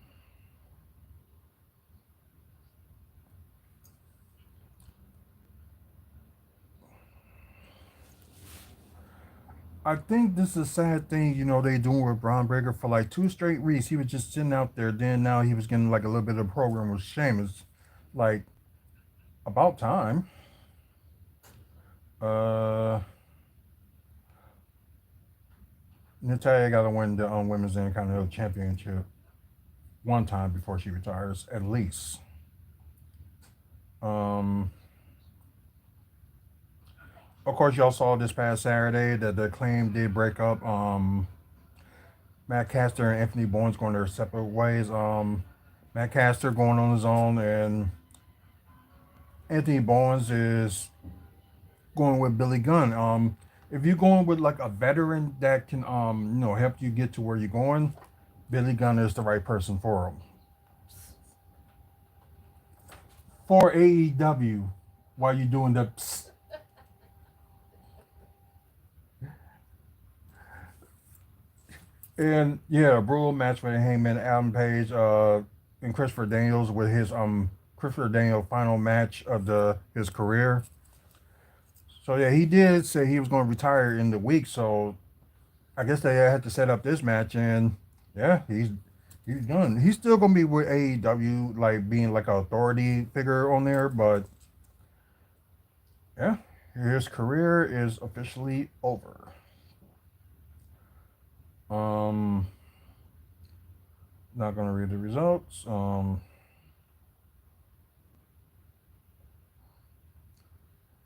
I think this is a sad thing, they doing with Braun Breaker for like 2 straight weeks. He was just sitting out there. Then now he was getting like a little bit of a program with Sheamus. Like, about time. Uh, Natalia got to win the Women's Intercontinental Championship one time before she retires, at least. Um, of course, y'all saw this past Saturday that the Acclaim did break up. Matt Caster and Anthony Bowens going their separate ways. Matt Caster going on his own, and Anthony Bowens is going with Billy Gunn. If you're going with like a veteran that can help you get to where you're going, Billy Gunn is the right person for him. For AEW, while you're doing the and yeah, a brutal match with Heyman, Adam Page, and Christopher Daniels with his Christopher Daniels final match of his career. So yeah, he did say he was going to retire in the week. So I guess they had to set up this match, and yeah, he's done. He's still going to be with AEW, like being like an authority figure on there, but yeah, his career is officially over. Um, Not going to read the results.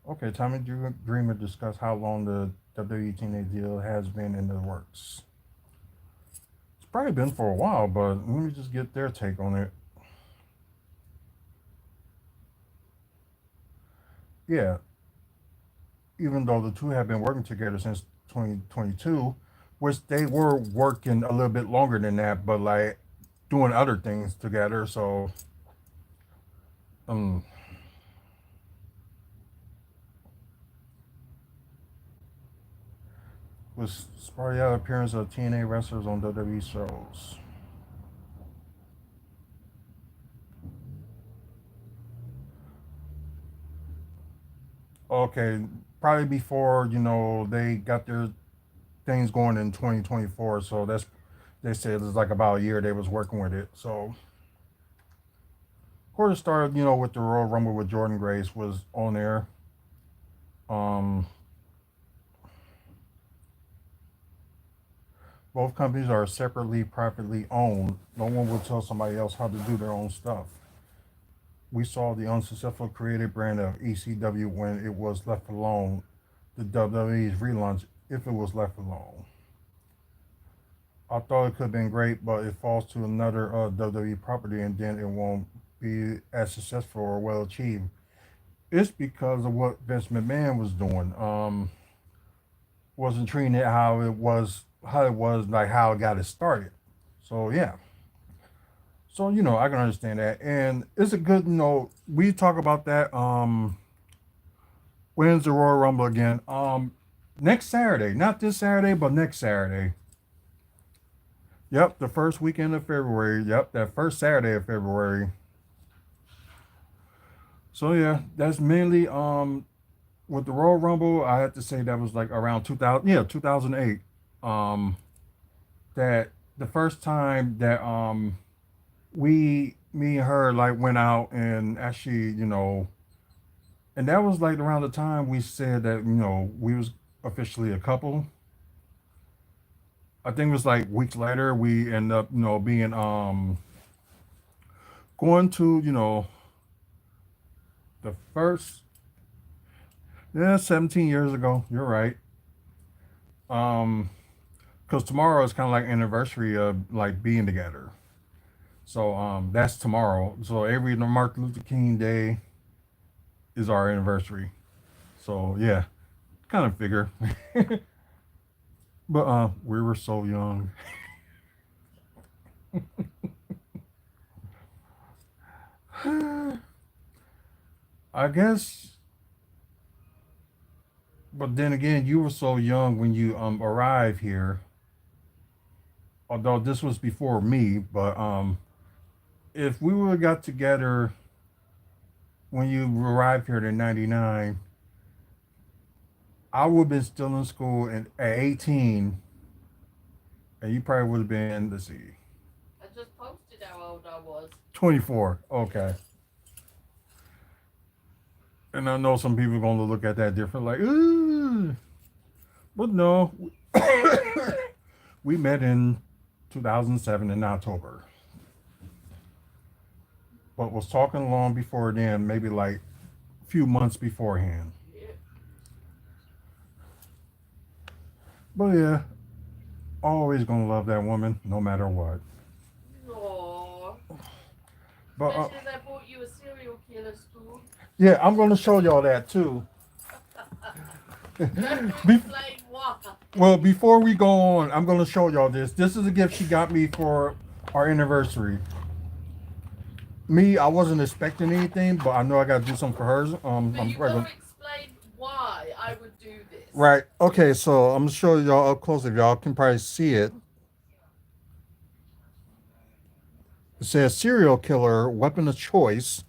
Okay, Tommy Dreamer discussed how long the WWE TNA deal has been in the works. It's probably been for a while, but let me just get their take on it. Yeah, even though the two have been working together since 2022, which they were working a little bit longer than that, but like doing other things together. So, um, was sporadic appearance of TNA wrestlers on WWE shows. Okay, probably before they got their things going in 2024. So that's they said it's like about a year they was working with it. So of course it started with the Royal Rumble with Jordan Grace was on there. Um, both companies are separately privately owned. No one will tell somebody else how to do their own stuff. We saw the unsuccessful creative brand of ECW when it was left alone. The WWE's relaunch if it was left alone. I thought it could have been great, but it falls to another WWE property, and then it won't be as successful or well achieved. It's because of what Vince McMahon was doing. Wasn't treating it how it was like how it got it started. So yeah. So I can understand that, and it's a good we talk about that. When's the Royal Rumble again? Next Saturday, not this Saturday, but next Saturday. Yep, the first weekend of February. Yep, that first Saturday of February. So yeah, that's mainly with the Royal Rumble. I had to say that was like around 2000. Yeah, 2008. Um, that the first time that me and her like went out and actually and that was like around the time we said that we was officially a couple. I think it was like weeks later we end up being going to the first, yeah, 17 years ago. You're right. Um, because tomorrow is kind of like anniversary of like being together. So that's tomorrow. So every Martin Luther King Day is our anniversary. So yeah, kind of figure. But we were so young. I guess, but then again, you were so young when you arrived here. Although this was before me, but if we would have got together when you arrived here in '99, I would have been still in school at 18, and you probably would have been, let's see, I just posted how old I was. 24. Okay. And I know some people are going to look at that different, like, ooh. But no, we met in 2007 in October. But was talking long before then, maybe like a few months beforehand. Yeah. But yeah, always gonna love that woman, no matter what. Aww. But Especially as I bought you a serial killer spoon. yeah, I'm gonna show y'all that too. You have to Be- explain why. well, before we go on, I'm gonna show y'all this. This is a gift she got me for our anniversary. Me, I wasn't expecting anything, but I know I gotta do something for hers. But I'm you've probably got gonna, to explain why I would do this. right. Okay, so I'm gonna show y'all up close. If y'all can probably see it. It says serial killer weapon of choice.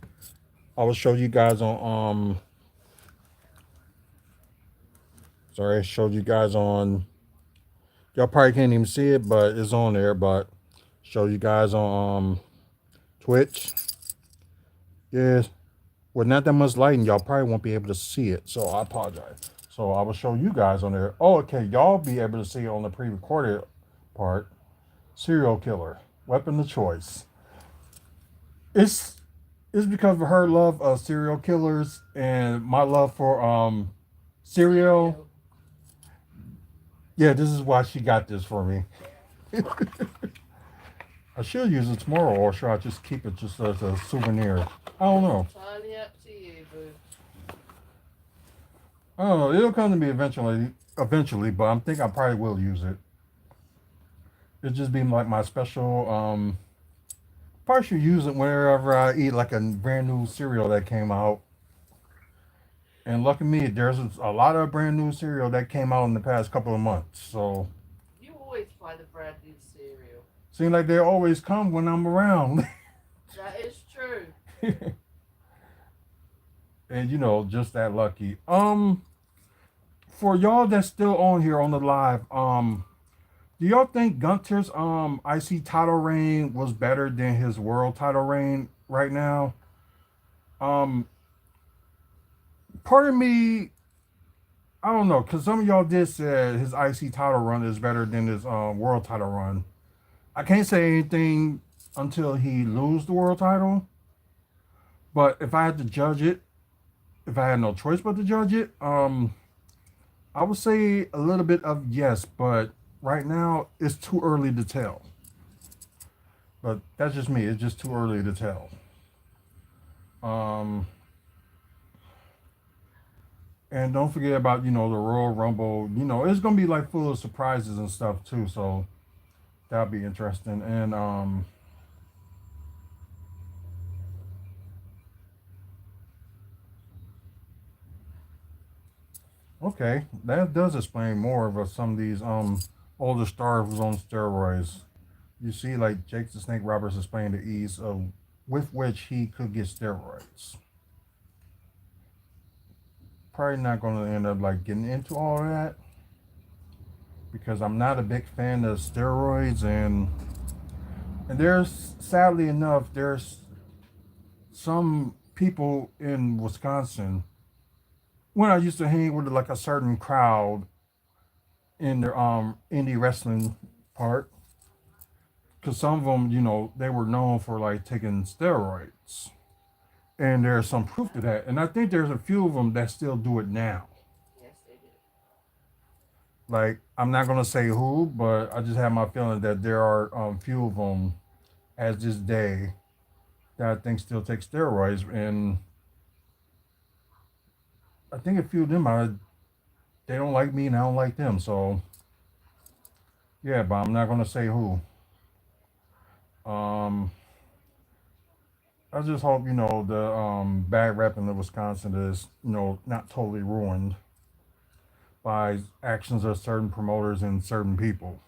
I will show you guys on sorry, I showed you guys on, y'all probably can't even see it, but it's on there, but show you guys on Twitch. Yes. With not that much lighting, y'all probably won't be able to see it. So I apologize. So I will show you guys on there. Oh, okay. Y'all be able to see it on the pre-recorded part. Serial killer. Weapon of choice. It's it's because of her love of serial killers and my love for cereal. Cereal. Yeah, this is why she got this for me. I should use it tomorrow, or should I just keep it just as a souvenir? I don't That's know. entirely up to you, boo. I don't know. It'll come to me eventually, but I'm think I probably will use it. It'll just be like my special. Probably should use it whenever I eat like a brand new cereal that came out. And lucky me, there's a lot of brand new cereal that came out in the past couple of months. So You always find a brand new cereal. seems like they always come when I'm around. That is true. And just that lucky. For y'all that's still on here on the live, do y'all think Gunter's IC title reign was better than his world title reign right now? Um, Part of me, I don't know, because some of y'all did say his IC title run is better than his world title run. I can't say anything until he lose the world title. But if I had to judge it, if I had no choice but to judge it, I would say a little bit of yes, but right now it's too early to tell. But that's just me. It's just too early to tell. Um, and don't forget about the Royal Rumble. It's gonna be like full of surprises and stuff too. So that'll be interesting. And okay, that does explain more of some of these older stars was on steroids. You see, like Jake the Snake Roberts explained the ease of with which he could get steroids. Probably not going to end up like getting into all that because I'm not a big fan of steroids and there's sadly enough there's some people in Wisconsin when I used to hang with like a certain crowd in their indie wrestling part because some of them they were known for like taking steroids and there's some proof to that and I think there's a few of them that still do it now. Yes, they do. Like I'm not gonna say who, but I just have my feeling that there are few of them as this day that I think still take steroids, and I think a few of them are they don't like me and I don't like them. So yeah, but I'm not gonna say who. Um, I just hope the bad rep in the Wisconsin is not totally ruined by actions of certain promoters and certain people.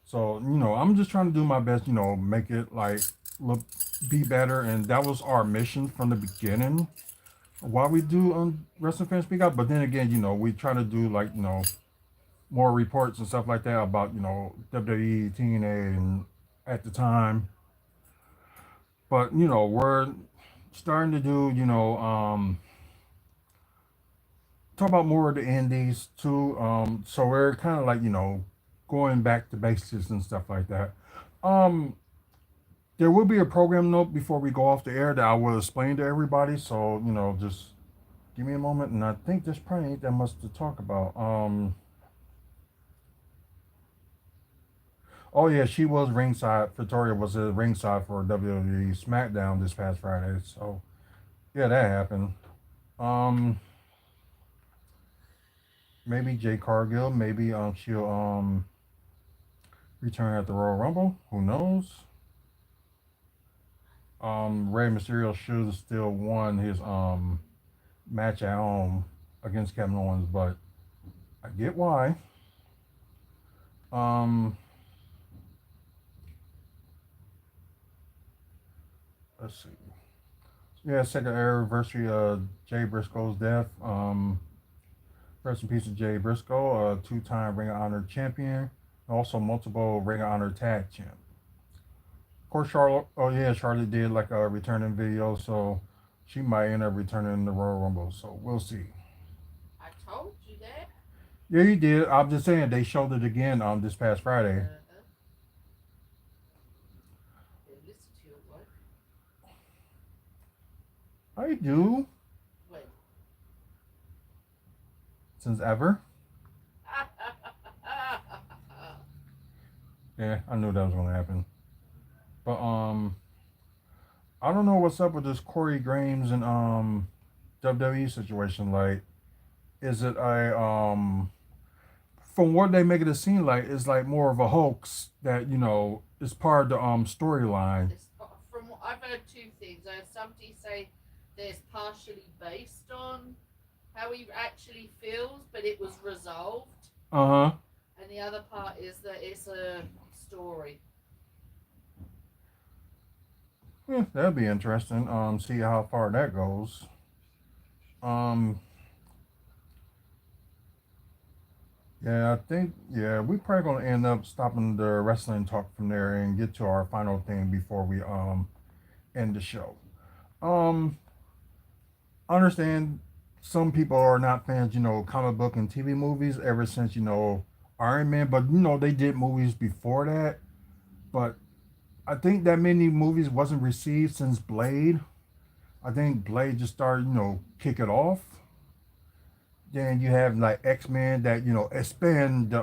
So, I'm just trying to do my best, make it like look be better. And that was our mission from the beginning. Why we do Wrestling Fans Speak Out. But then again, we try to do like, more reports and stuff like that about, WWE, TNA and at the time. But, we're starting to do, talk about more of the indies too. So we're kind of like, going back to basics and stuff like that. Um, There will be a program note before we go off the air that I will explain to everybody. So, just give me a moment. And I think there's probably ain't that much to talk about. Oh, yeah, she was ringside. Victoria was a ringside for WWE SmackDown this past Friday. So, yeah, that happened. Um, Maybe Jay Cargill. Maybe she'll return at the Royal Rumble. Who knows? Rey Mysterio should have still won his match at home against Kevin Owens, but I get why. Um, let's see. Yeah, second anniversary of Jay Briscoe's death. Rest in peace to Jay Briscoe, a two-time Ring of Honor champion, also multiple Ring of Honor tag champ. Of course, Charlotte. Oh yeah, Charlotte did like a returning video, so she might end up returning in the Royal Rumble. So we'll see. I told you that. Yeah, you did. I'm just saying they showed it again this past Friday. Uh-huh. They listen to your what? I do When? since ever. Yeah, I knew that was gonna happen. But I don't know what's up with this Corey Graves and WWE situation? Like, is it a from what they make it seem like, it's like more of a hoax that is part of the storyline. From what I've heard two things. I heard somebody say there's partially based on how he actually feels, but it was resolved. Uh huh. And the other part is that it's a story. Yeah, that'd be interesting. See how far that goes. Um, yeah, I think we probably gonna end up stopping the wrestling talk from there and get to our final thing before we end the show. Um, I understand some people are not fans, comic book and TV movies ever since Iron Man, but they did movies before that. But I think that many movies wasn't received since Blade. I think Blade just started, kick it off. Then you have like X-Men that expand the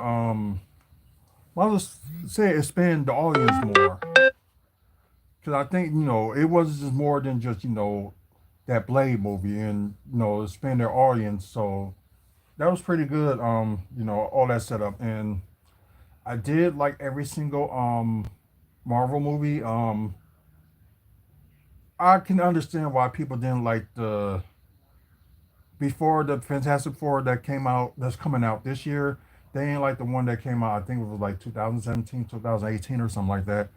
well, let's say expand the audience more. Because I think it was just more than just that Blade movie and expand their audience. So that was pretty good. All that setup, and I did like every single Marvel movie. I can understand why people didn't like the before the Fantastic Four that came out that's coming out this year. They ain't like the one that came out. I think it was like 2017, 2018, or something like that.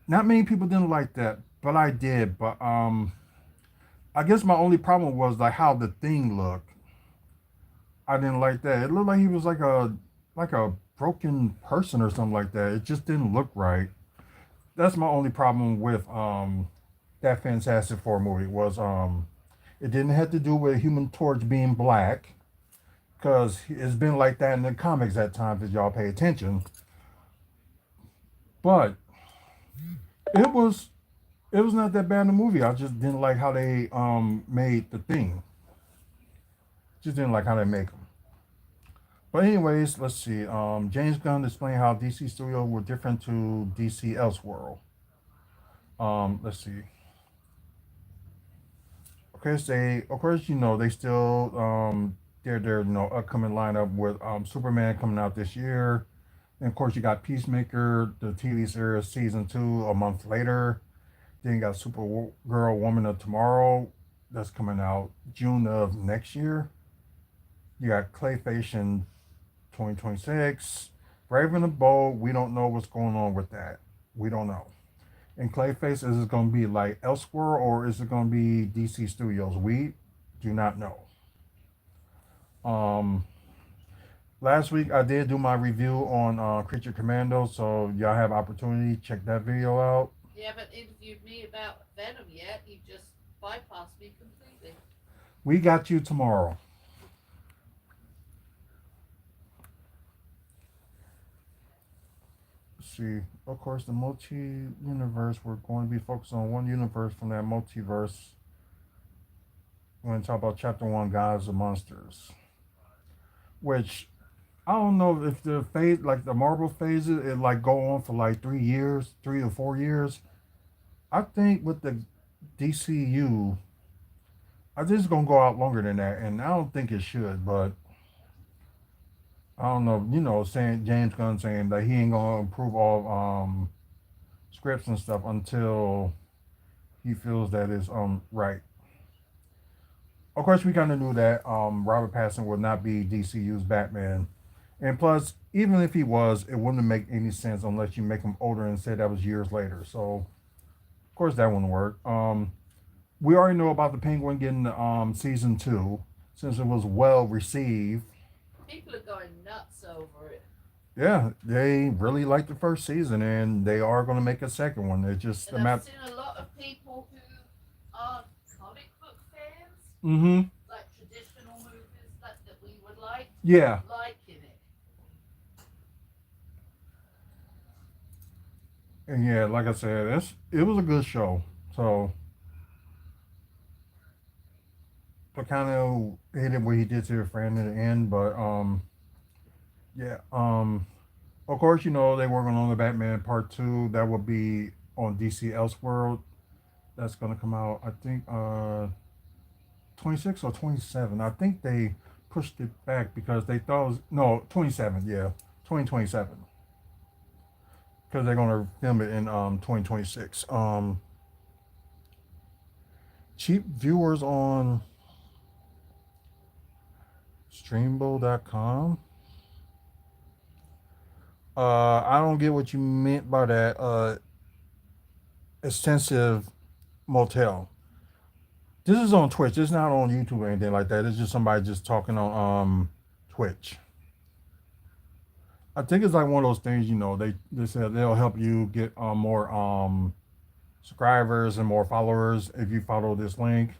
Not many people didn't like that, but I did. But I guess my only problem was like how the Thing looked. I didn't like that. It looked like he was like a broken person or something like that. It just didn't look right. That's my only problem with that Fantastic Four movie was it didn't have to do with Human Torch being black because it's been like that in the comics at times if y'all pay attention. But it was it was not that bad in the movie. I just didn't like how they made the Thing. Just didn't like how they make them. But anyways, let's see. James Gunn explained how DC Studio were different to DC Elseworld. Let's see. Okay, say of course they still their upcoming lineup with Superman coming out this year. And of course you got Peacemaker, the TV series season 2 a month later. Then you got Supergirl Woman of Tomorrow that's coming out June of next year. You got Clayface in 2026. Brave and the Bold, we don't know what's going on with that. We don't know. And Clayface, is it going to be like Elsewhere or is it going to be DC Studios? We do not know. Um, Last week I did do my review on Creature Commando, so y'all have opportunity check that video out. You haven't interviewed me about Venom yet. You just bypassed me completely. We got you tomorrow. Let's see, of course, the multi-universe. We're going to be focused on one universe from that multiverse. We're going to talk about Chapter 1, Gods and Monsters. Which, I don't know if the phase, like the Marvel phases, it like go on for like 3 years, 3 or 4 years. I think with the DCU, I think it's gonna go out longer than that, and I don't think it should. But I don't know, saying James Gunn saying that he ain't gonna approve all scripts and stuff until he feels that is right. Of course, we kind of knew that Robert Pattinson would not be DCU's Batman, and plus, even if he was, it wouldn't make any sense unless you make him older and say that was years later. So, of course, that wouldn't work. We already know about the Penguin getting season 2 since it was well received. People are going nuts over it. Yeah, they really liked the first season, and they are going to make a second one. It's just And I've seen a lot of people who are comic book fans, Mm-hmm. like traditional movies that we would like, Yeah. liking it. And yeah, like I said, it was a good show. So I kind of hated what he did to your friend in the end, but yeah. Of course, they working on the Batman Part 2. That will be on DC Elseworld. That's gonna come out, I think, 26 or 27. I think they pushed it back because they thought it was, no, 27. Yeah, 2027. Because they're gonna film it in 2026. Cheap viewers on Streambo.com. I don't get what you meant by that. Extensive motel. This is on Twitch. It's not on YouTube or anything like that. It's just somebody just talking on Twitch. I think it's like one of those things, you know, they said they'll help you get more subscribers and more followers if you follow this link.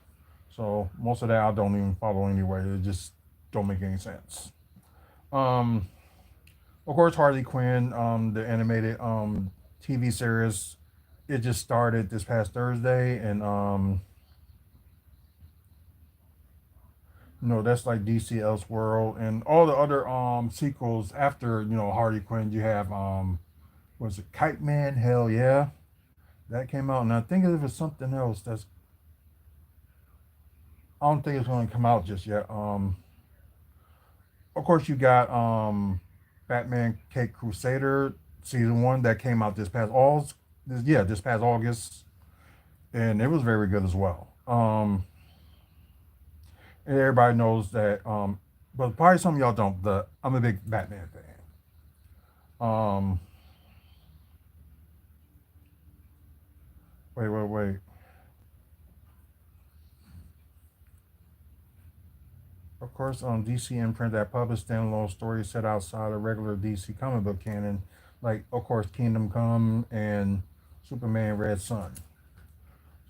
So most of that I don't even follow anyway. It just don't make any sense. Of course, Harley Quinn, the animated TV series, it just started this past Thursday, and you know, that's like DC Elseworld and all the other sequels after, you know, Harley Quinn. You have was it Kite Man? Hell yeah, that came out, and I think it was something else that's, I don't think it's going to come out just yet. Of course, you got Batman Cape Crusader season 1 that came out this past August, and it was very good as well. And everybody knows that, but probably some of y'all don't. I'm a big Batman fan. Wait. Of course, DC imprint that published standalone stories set outside a regular DC comic book canon, like of course Kingdom Come and Superman Red Sun.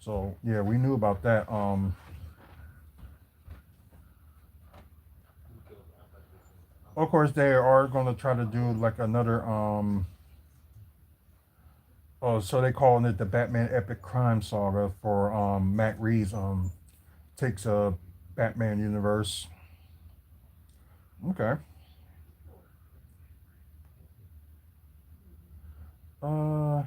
So yeah, we knew about that. Of course, they are going to try to do like another. So they calling it the Batman Epic Crime Saga for Matt Reeves. Takes a Batman universe. Okay. Uh,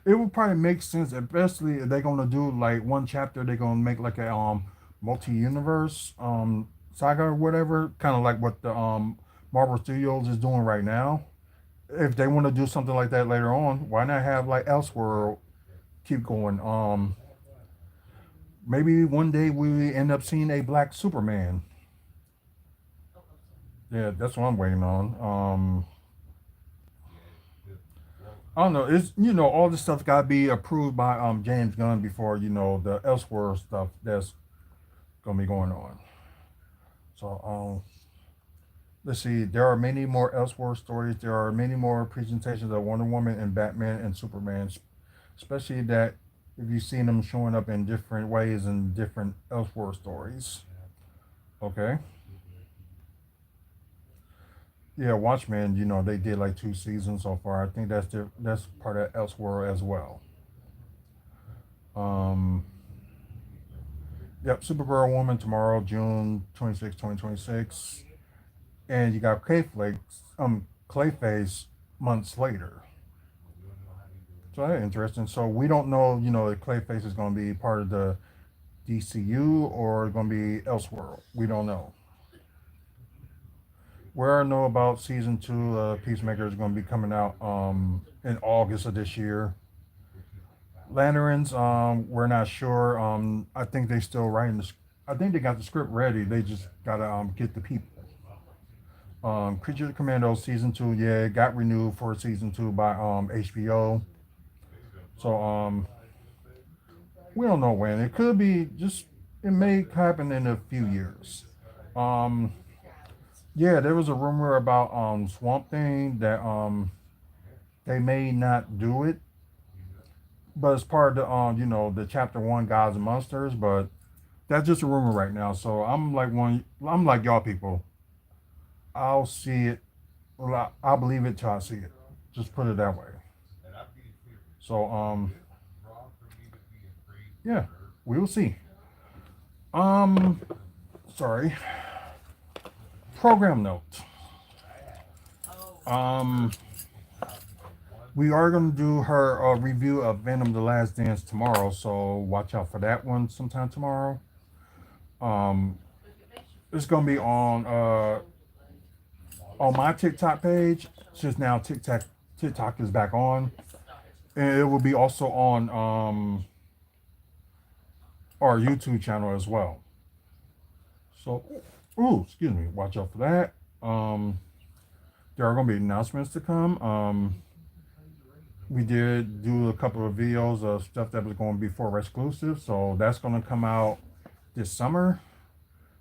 it would probably make sense, especially if they're gonna do like one chapter. They're gonna make like a multi-universe saga or whatever, kind of like what the Marvel Studios is doing right now. If they want to do something like that later on, why not have like Elseworld keep going? Maybe one day we end up seeing a black Superman. Yeah, that's what I'm waiting on. I don't know. It's, you know, all this stuff got to be approved by James Gunn before, you know, the Elseworld stuff that's gonna be going on. So let's see. There are many more Elseworld stories. There are many more presentations of Wonder Woman and Batman and Superman, especially that if you've seen them showing up in different ways in different Elseworld stories. Okay. Yeah, Watchmen. You know, they did like 2 seasons so far. I think that's part of Elseworld as well. Um, yep, Supergirl Woman tomorrow, June 26, 2026. And you got Clayface months later. So that's interesting. So we don't know, you know, if Clayface is going to be part of the DCU or going to be Elseworld. We don't know. Where I know about season 2, Peacemaker is going to be coming out in August of this year. Lanterns, we're not sure. I think they still writing I think they got the script ready. They just gotta get the people. Creature Commando season 2, yeah, it got renewed for season 2 by HBO. So we don't know when. It could be just, it may happen in a few years. Yeah, there was a rumor about Swamp Thing that they may not do it, but it's part of the you know, the chapter 1 Gods and Monsters, but that's just a rumor right now. So I'm like y'all people. I'll see it. Well, I'll believe it till I see it. Just put it that way. So yeah, we will see. Sorry. Program note. We are going to do her review of Venom: The Last Dance tomorrow, so watch out for that one sometime tomorrow. Um, it's going to be on my TikTok page. Since now TikTok is back on, and it will be also on our YouTube channel as well. So, excuse me, watch out for that. There are going to be announcements to come. We did do a couple of videos of stuff that was going to be for exclusive, so that's going to come out this summer.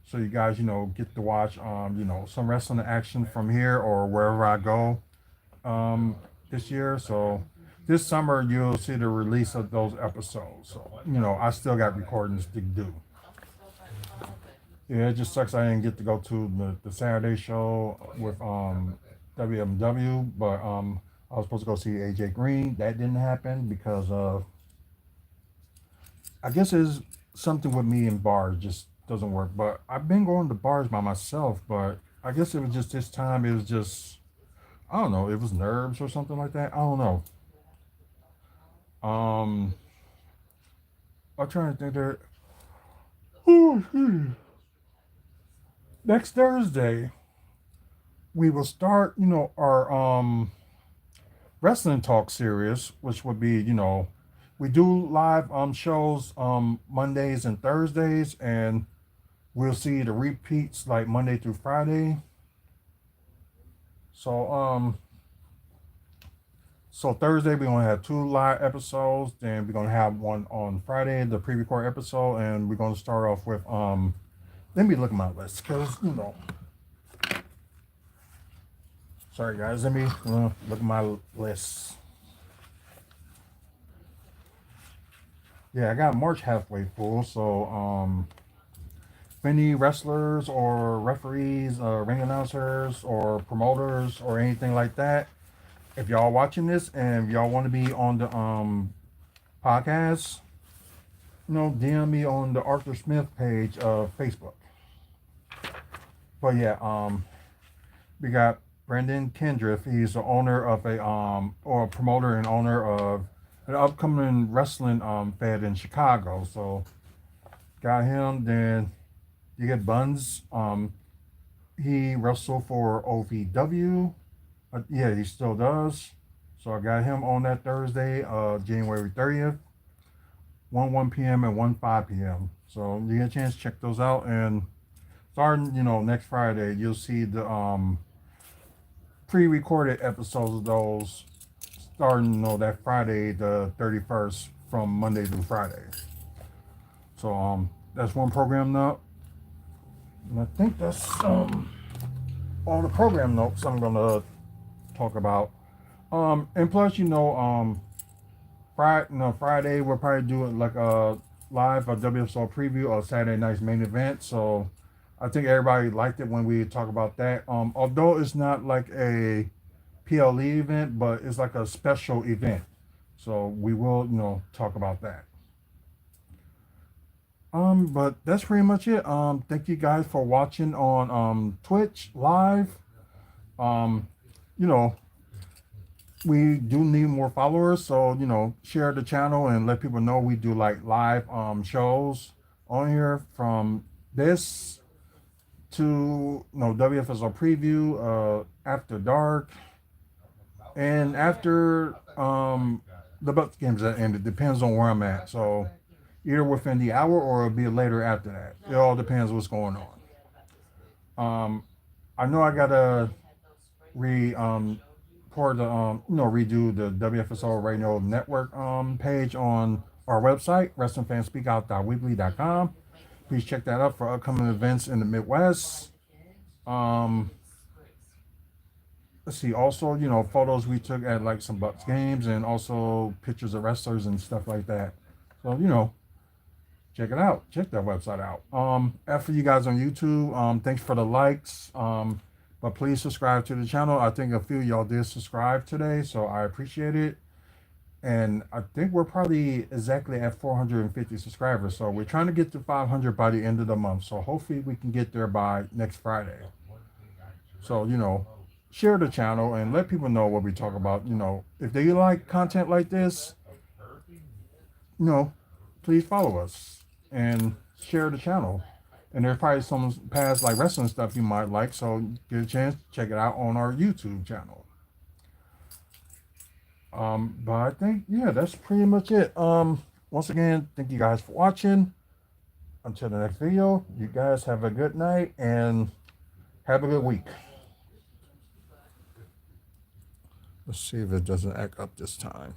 So you guys, get to watch, some wrestling action from here or wherever I go this year. So this summer you'll see the release of those episodes. So I still got recordings to do. Yeah, it just sucks I didn't get to go to the Saturday show with WMW, but I was supposed to go see AJ Green. That didn't happen because I guess it's something with me and bars just doesn't work. But I've been going to bars by myself, but I guess it was just this time. It was just, I don't know. It was nerves or something like that. I don't know. I'm trying to think there. Next Thursday, we will start, our wrestling talk series, which would be, we do live shows Mondays and Thursdays, and we'll see the repeats like Monday through Friday. So Thursday we're gonna have 2 live episodes, then we're gonna have one on Friday, the pre-record episode, and we're gonna start off with let me look at my list because sorry guys, let me look at my list. Yeah, I got March halfway full, so if any wrestlers or referees, ring announcers or promoters or anything like that, if y'all watching this and y'all want to be on the podcast, DM me on the Arthur Smith page of Facebook. But yeah, we got Brendan Kendriff. He's the owner of or a promoter and owner of an upcoming wrestling fed in Chicago. So got him. Then you get Buns. He wrestled for OVW. Yeah, he still does. So I got him on that Thursday, January 30th, 1 p.m. and 5 p.m. So you get a chance to check those out. And starting, next Friday, you'll see the pre-recorded episodes of those starting, that Friday the 31st from Monday through Friday. So that's one program up. And I think that's all the program notes I'm gonna talk about. And plus, Friday we'll probably do it like a live WFSO preview of Saturday night's main event. So I think everybody liked it when we talk about that. Although it's not like a PLE event, but it's like a special event. So we will, talk about that. But that's pretty much it. Thank you guys for watching on Twitch live. We do need more followers, so share the channel and let people know we do like live shows on here from this to WFSO preview, After Dark, and after the Bucks games that end. It depends on where I'm at. So either within the hour or it'll be later after that. It all depends what's going on. I know I gotta redo the WFSO Radio Network page on our website, wrestlingfanspeakout.weebly.com. Please check that out for upcoming events in the Midwest. Let's see, also, photos we took at like some Bucks games and also pictures of wrestlers and stuff like that. So, check it out. Check that website out. After you guys on YouTube, thanks for the likes. But please subscribe to the channel. I think a few of y'all did subscribe today, so I appreciate it. And I think we're probably exactly at 450 subscribers. So we're trying to get to 500 by the end of the month. So hopefully we can get there by next Friday. So, share the channel and let people know what we talk about. You know, if they like content like this, you know, please follow us and share the channel. And there's probably some past like wrestling stuff you might like, so get a chance to check it out on our YouTube channel. But I think yeah, that's pretty much it. Once again, thank you guys for watching. Until the next video, you guys have a good night and have a good week. Let's see if it doesn't act up this time.